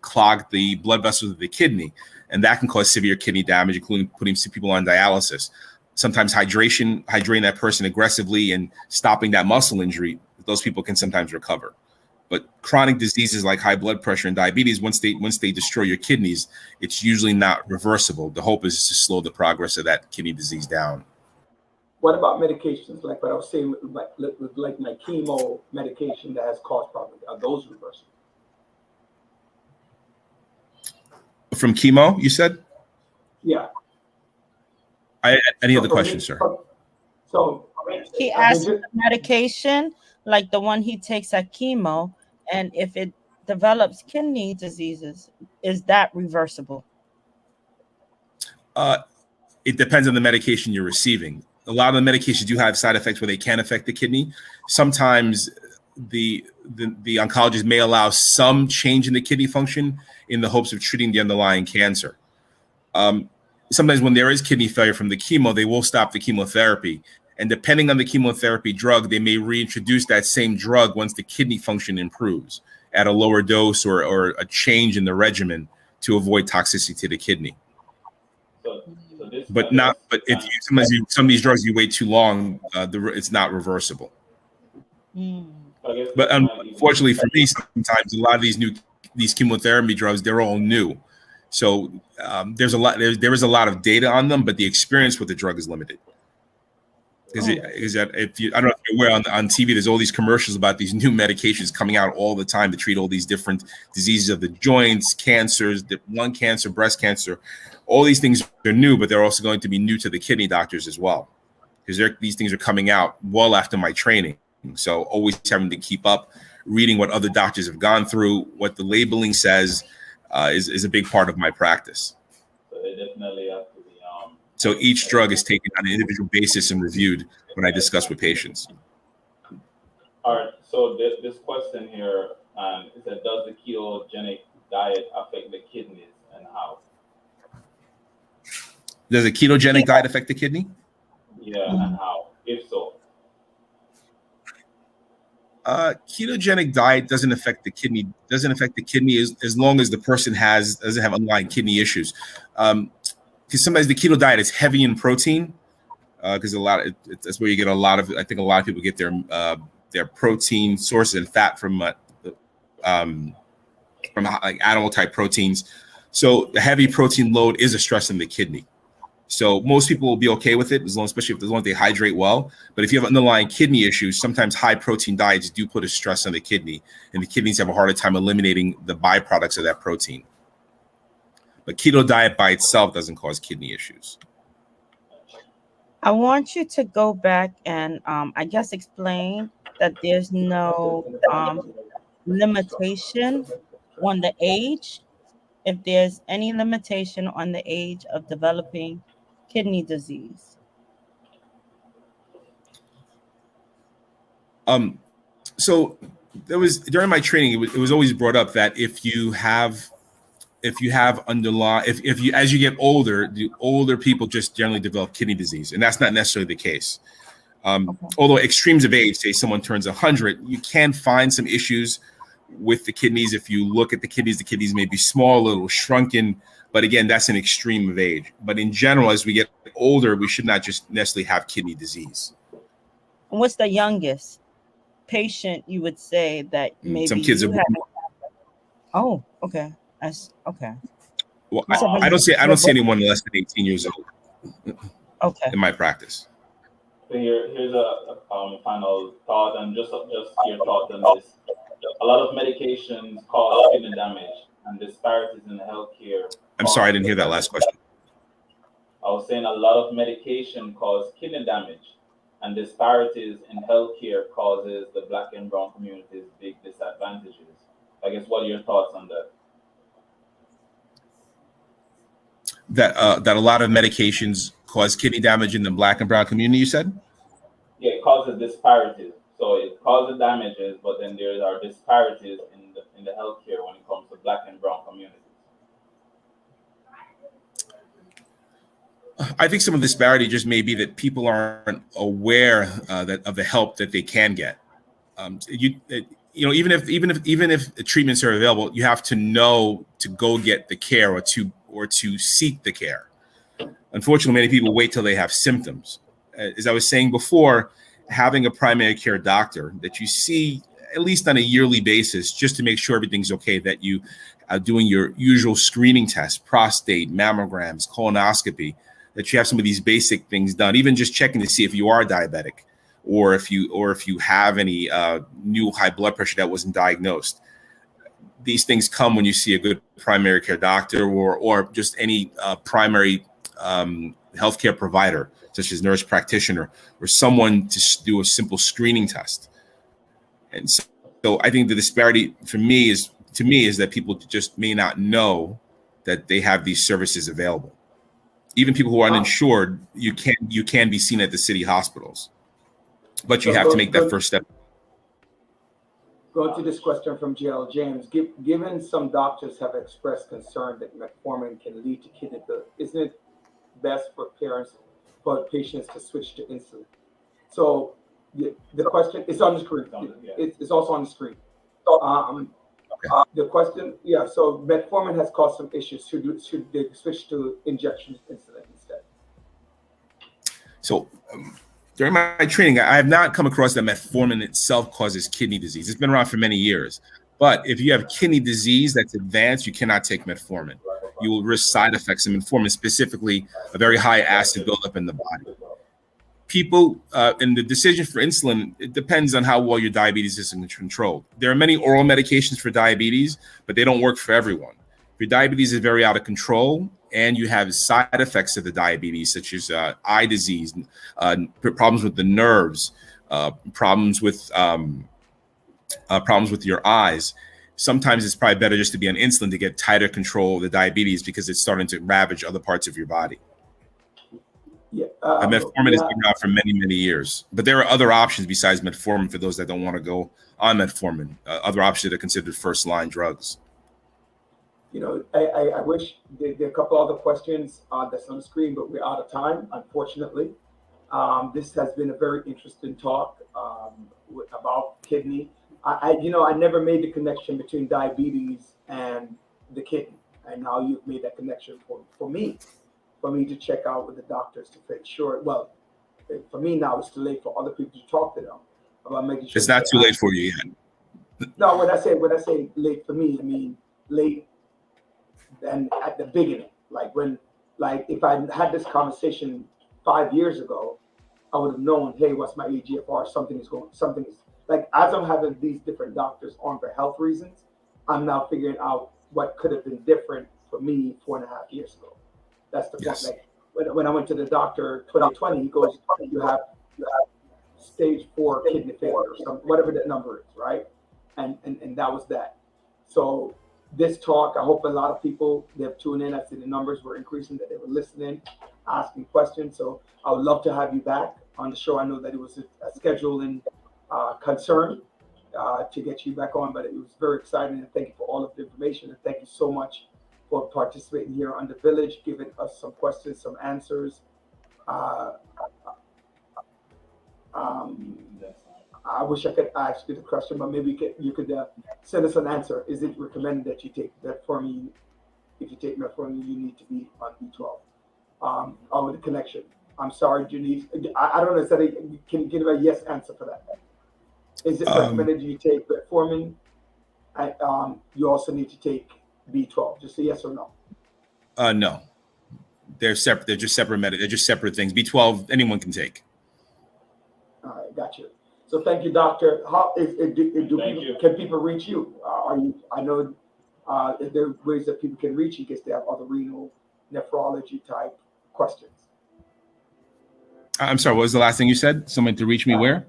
Speaker 5: clog the blood vessels of the kidney, and that can cause severe kidney damage, including putting people on dialysis. Sometimes hydrating that person aggressively and stopping that muscle injury, those people can sometimes recover. But chronic diseases like high blood pressure and diabetes, once they destroy your kidneys, it's usually not reversible. The hope is to slow the progress of that kidney disease down.
Speaker 4: What about medications? Like what I was saying, like my chemo medication that has caused problems, are those reversible?
Speaker 5: From chemo, you said?
Speaker 4: Yeah.
Speaker 5: Any other questions, sir?
Speaker 4: So
Speaker 6: he asked the medication, like the one he takes at chemo, and if it develops kidney diseases, is that reversible?
Speaker 5: It depends on the medication you're receiving. A lot of the medications do have side effects where they can affect the kidney. Sometimes the oncologist may allow some change in the kidney function in the hopes of treating the underlying cancer. Sometimes when there is kidney failure from the chemo, they will stop the chemotherapy. And depending on the chemotherapy drug, they may reintroduce that same drug once the kidney function improves at a lower dose or a change in the regimen to avoid toxicity to the kidney. But if some of these drugs you wait too long, it's not reversible. But unfortunately for me, sometimes a lot of these chemotherapy drugs, they're all new. So there is a lot of data on them, but the experience with the drug is limited. I don't know if you're aware, on TV, there's all these commercials about these new medications coming out all the time to treat all these different diseases of the joints, cancers, lung cancer, breast cancer. All these things are new, but they're also going to be new to the kidney doctors as well, because these things are coming out well after my training. So always having to keep up, reading what other doctors have gone through, what the labeling says, is a big part of my practice.
Speaker 2: So they definitely have to be.
Speaker 5: So each drug is taken on an individual basis and reviewed when I discuss with patients.
Speaker 2: All right. So this question here is that does the ketogenic diet affect the kidneys and how?
Speaker 5: Does a ketogenic diet affect the kidney?
Speaker 2: Yeah, and how? If so.
Speaker 5: Ketogenic diet doesn't affect the kidney. Doesn't affect the kidney as long as the person doesn't have underlying kidney issues. Because sometimes the keto diet is heavy in protein. Because that's where you get a lot of. I think a lot of people get their protein sources and fat from like animal type proteins. So the heavy protein load is a stress on the kidney. So most people will be okay with it especially as long as they hydrate well. But if you have underlying kidney issues, sometimes high protein diets do put a stress on the kidney, and the kidneys have a harder time eliminating the byproducts of that protein. But keto diet by itself doesn't cause kidney issues.
Speaker 6: I want you to go back and I guess explain that there's no limitation on the age, if there's any limitation on the age of developing kidney disease.
Speaker 5: So there was during my training, it was always brought up that if you as you get older, the older people just generally develop kidney disease, and that's not necessarily the case. Although extremes of age, say someone turns 100, you can find some issues with the kidneys. If you look at the kidneys may be small, a little shrunken, but again, that's an extreme of age. But in general, as we get older, we should not just necessarily have kidney disease.
Speaker 6: And what's the youngest patient you would say that maybe
Speaker 5: some kids
Speaker 6: you have? Oh, okay. That's okay.
Speaker 5: Well, I don't see anyone less than 18 years old.
Speaker 6: Okay.
Speaker 5: In my practice.
Speaker 2: So here's a final thought, and just your thought on this. A lot of medications cause kidney damage, and disparities in healthcare.
Speaker 5: I'm sorry, I didn't hear that last question.
Speaker 2: I was saying a lot of medication cause kidney damage, and disparities in healthcare causes the Black and brown communities big disadvantages. I guess, what are your thoughts on that?
Speaker 5: That a lot of medications cause kidney damage in the Black and brown community, you said?
Speaker 2: Yeah, it causes disparities. So it causes damages, but then there are disparities in the healthcare when it comes to Black and brown communities.
Speaker 5: I think some of the disparity just may be that people aren't aware of the help that they can get. Even if treatments are available, you have to know to go get the care or to seek the care. Unfortunately, many people wait till they have symptoms. As I was saying before, having a primary care doctor that you see at least on a yearly basis, just to make sure everything's okay, that you are doing your usual screening tests, prostate, mammograms, colonoscopy, that you have some of these basic things done, even just checking to see if you are diabetic or if you have any new high blood pressure that wasn't diagnosed. These things come when you see a good primary care doctor or just any primary healthcare provider, such as nurse practitioner or someone to do a simple screening test. And so I think the disparity to me is that people just may not know that they have these services available. Even people who are uninsured, you can be seen at the city hospitals, but you have to make that first step.
Speaker 4: Going to this question from GL James, given some doctors have expressed concern that metformin can lead to kidney failure, isn't it best for patients to switch to insulin? So the question is on the screen. It's also on the screen. The question, so metformin has caused some issues. Should they switch to injection insulin instead?
Speaker 5: So during my training, I have not come across that metformin itself causes kidney disease. It's been around for many years. But if you have kidney disease that's advanced, you cannot take metformin. You will risk side effects of metformin, specifically a very high acid buildup in the body. People, and the decision for insulin, it depends on how well your diabetes is controlled. There are many oral medications for diabetes, but they don't work for everyone. If your diabetes is very out of control and you have side effects of the diabetes, such as eye disease, problems with the nerves, problems with your eyes, sometimes it's probably better just to be on insulin to get tighter control of the diabetes because it's starting to ravage other parts of your body.
Speaker 4: Yeah,
Speaker 5: metformin has been out for many, many years, but there are other options besides metformin for those that don't want to go on metformin. Other options that are considered first-line drugs.
Speaker 4: You know, I wish there are a couple other questions that's on the screen, but we're out of time, unfortunately. This has been a very interesting talk about kidney. I never made the connection between diabetes and the kidney, and now you've made that connection for me to check out with the doctors to make sure. Well, for me now, it's too late for other people to talk to them about making sure.
Speaker 5: It's not too late for you yet.
Speaker 4: No, when I say late for me, I mean late than at the beginning. Like if I had this conversation 5 years ago, I would have known, hey, what's my AGFR? Something is like, as I'm having these different doctors on for health reasons, I'm now figuring out what could have been different for me 4.5 years ago. That's the point. Like when I went to the doctor 2020, he goes, you have stage 4 kidney failure or something, whatever that number is, right? And that was that. So this talk, I hope a lot of people, they've tuned in. I see the numbers were increasing, that they were listening, asking questions. So I would love to have you back on the show. I know that it was a scheduling concern to get you back on, but it was very exciting. And thank you for all of the information. And thank you so much for participating here on The Village, giving us some questions, some answers. I wish I could ask you the question, but maybe you could send us an answer. Is it recommended that you take metformin? If you take metformin, you need to be on B12. With the connection. I'm sorry, Janice. I don't know. Can you give a yes answer for that? Is it recommended you take metformin? You also need to take B12. Just a yes or no.
Speaker 5: No, they're separate. They're just separate. They're just separate things. B12, anyone can take.
Speaker 4: All right, got you. So thank you, doctor. How can people reach you? I know if there are ways that people can reach you in case they have other renal nephrology type questions.
Speaker 5: I'm sorry, what was the last thing you said? Someone to reach me where?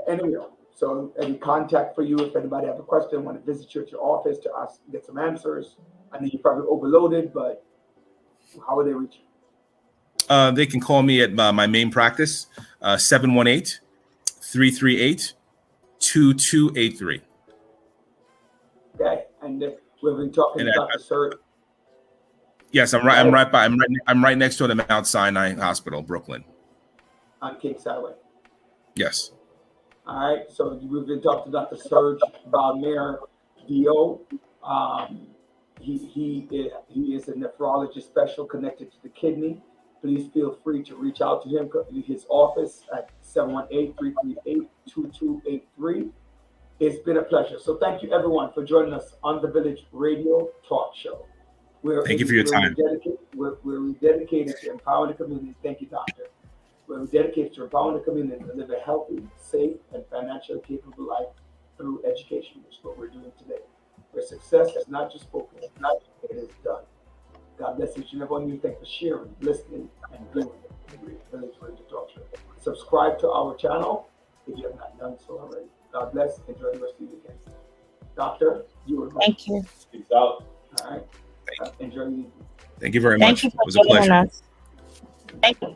Speaker 4: Anywhere. So any contact for you if anybody have a question, want to visit you at your office to ask, get some answers. I know you're probably overloaded, but how would they reach you?
Speaker 5: They can call me at my main practice, 718-338-2283.
Speaker 4: Okay, and we've been talking to Dr. Sir.
Speaker 5: Yes, I'm right next to the Mount Sinai Hospital, Brooklyn. On
Speaker 4: Kingside Way.
Speaker 5: Yes.
Speaker 4: All right, so we've been talking to Dr. Serge Balmer, DO. He is a nephrologist special connected to the kidney. Please feel free to reach out to him, his office at 718-338-2283. It's been a pleasure. So thank you, everyone, for joining us on the Village Radio Talk Show.
Speaker 5: Thank you for your time.
Speaker 4: We're dedicated to empowering the community. Thank you, Doctor. We're dedicated to empowering the community to live a healthy, safe, and financially capable life through education, which is what we're doing today. Where success is not just spoken, it is done. God bless each and every one of you. Thanks for sharing, listening, and doing the Village Radio Talk Show. Subscribe to our channel if you have not done so already. God bless. Enjoy the rest of your weekend. Doctor, you were great.
Speaker 6: Thank you.
Speaker 2: Peace out.
Speaker 4: All right. Enjoy your evening.
Speaker 5: Thank you very much.
Speaker 6: It
Speaker 5: was a pleasure.
Speaker 6: Thank you.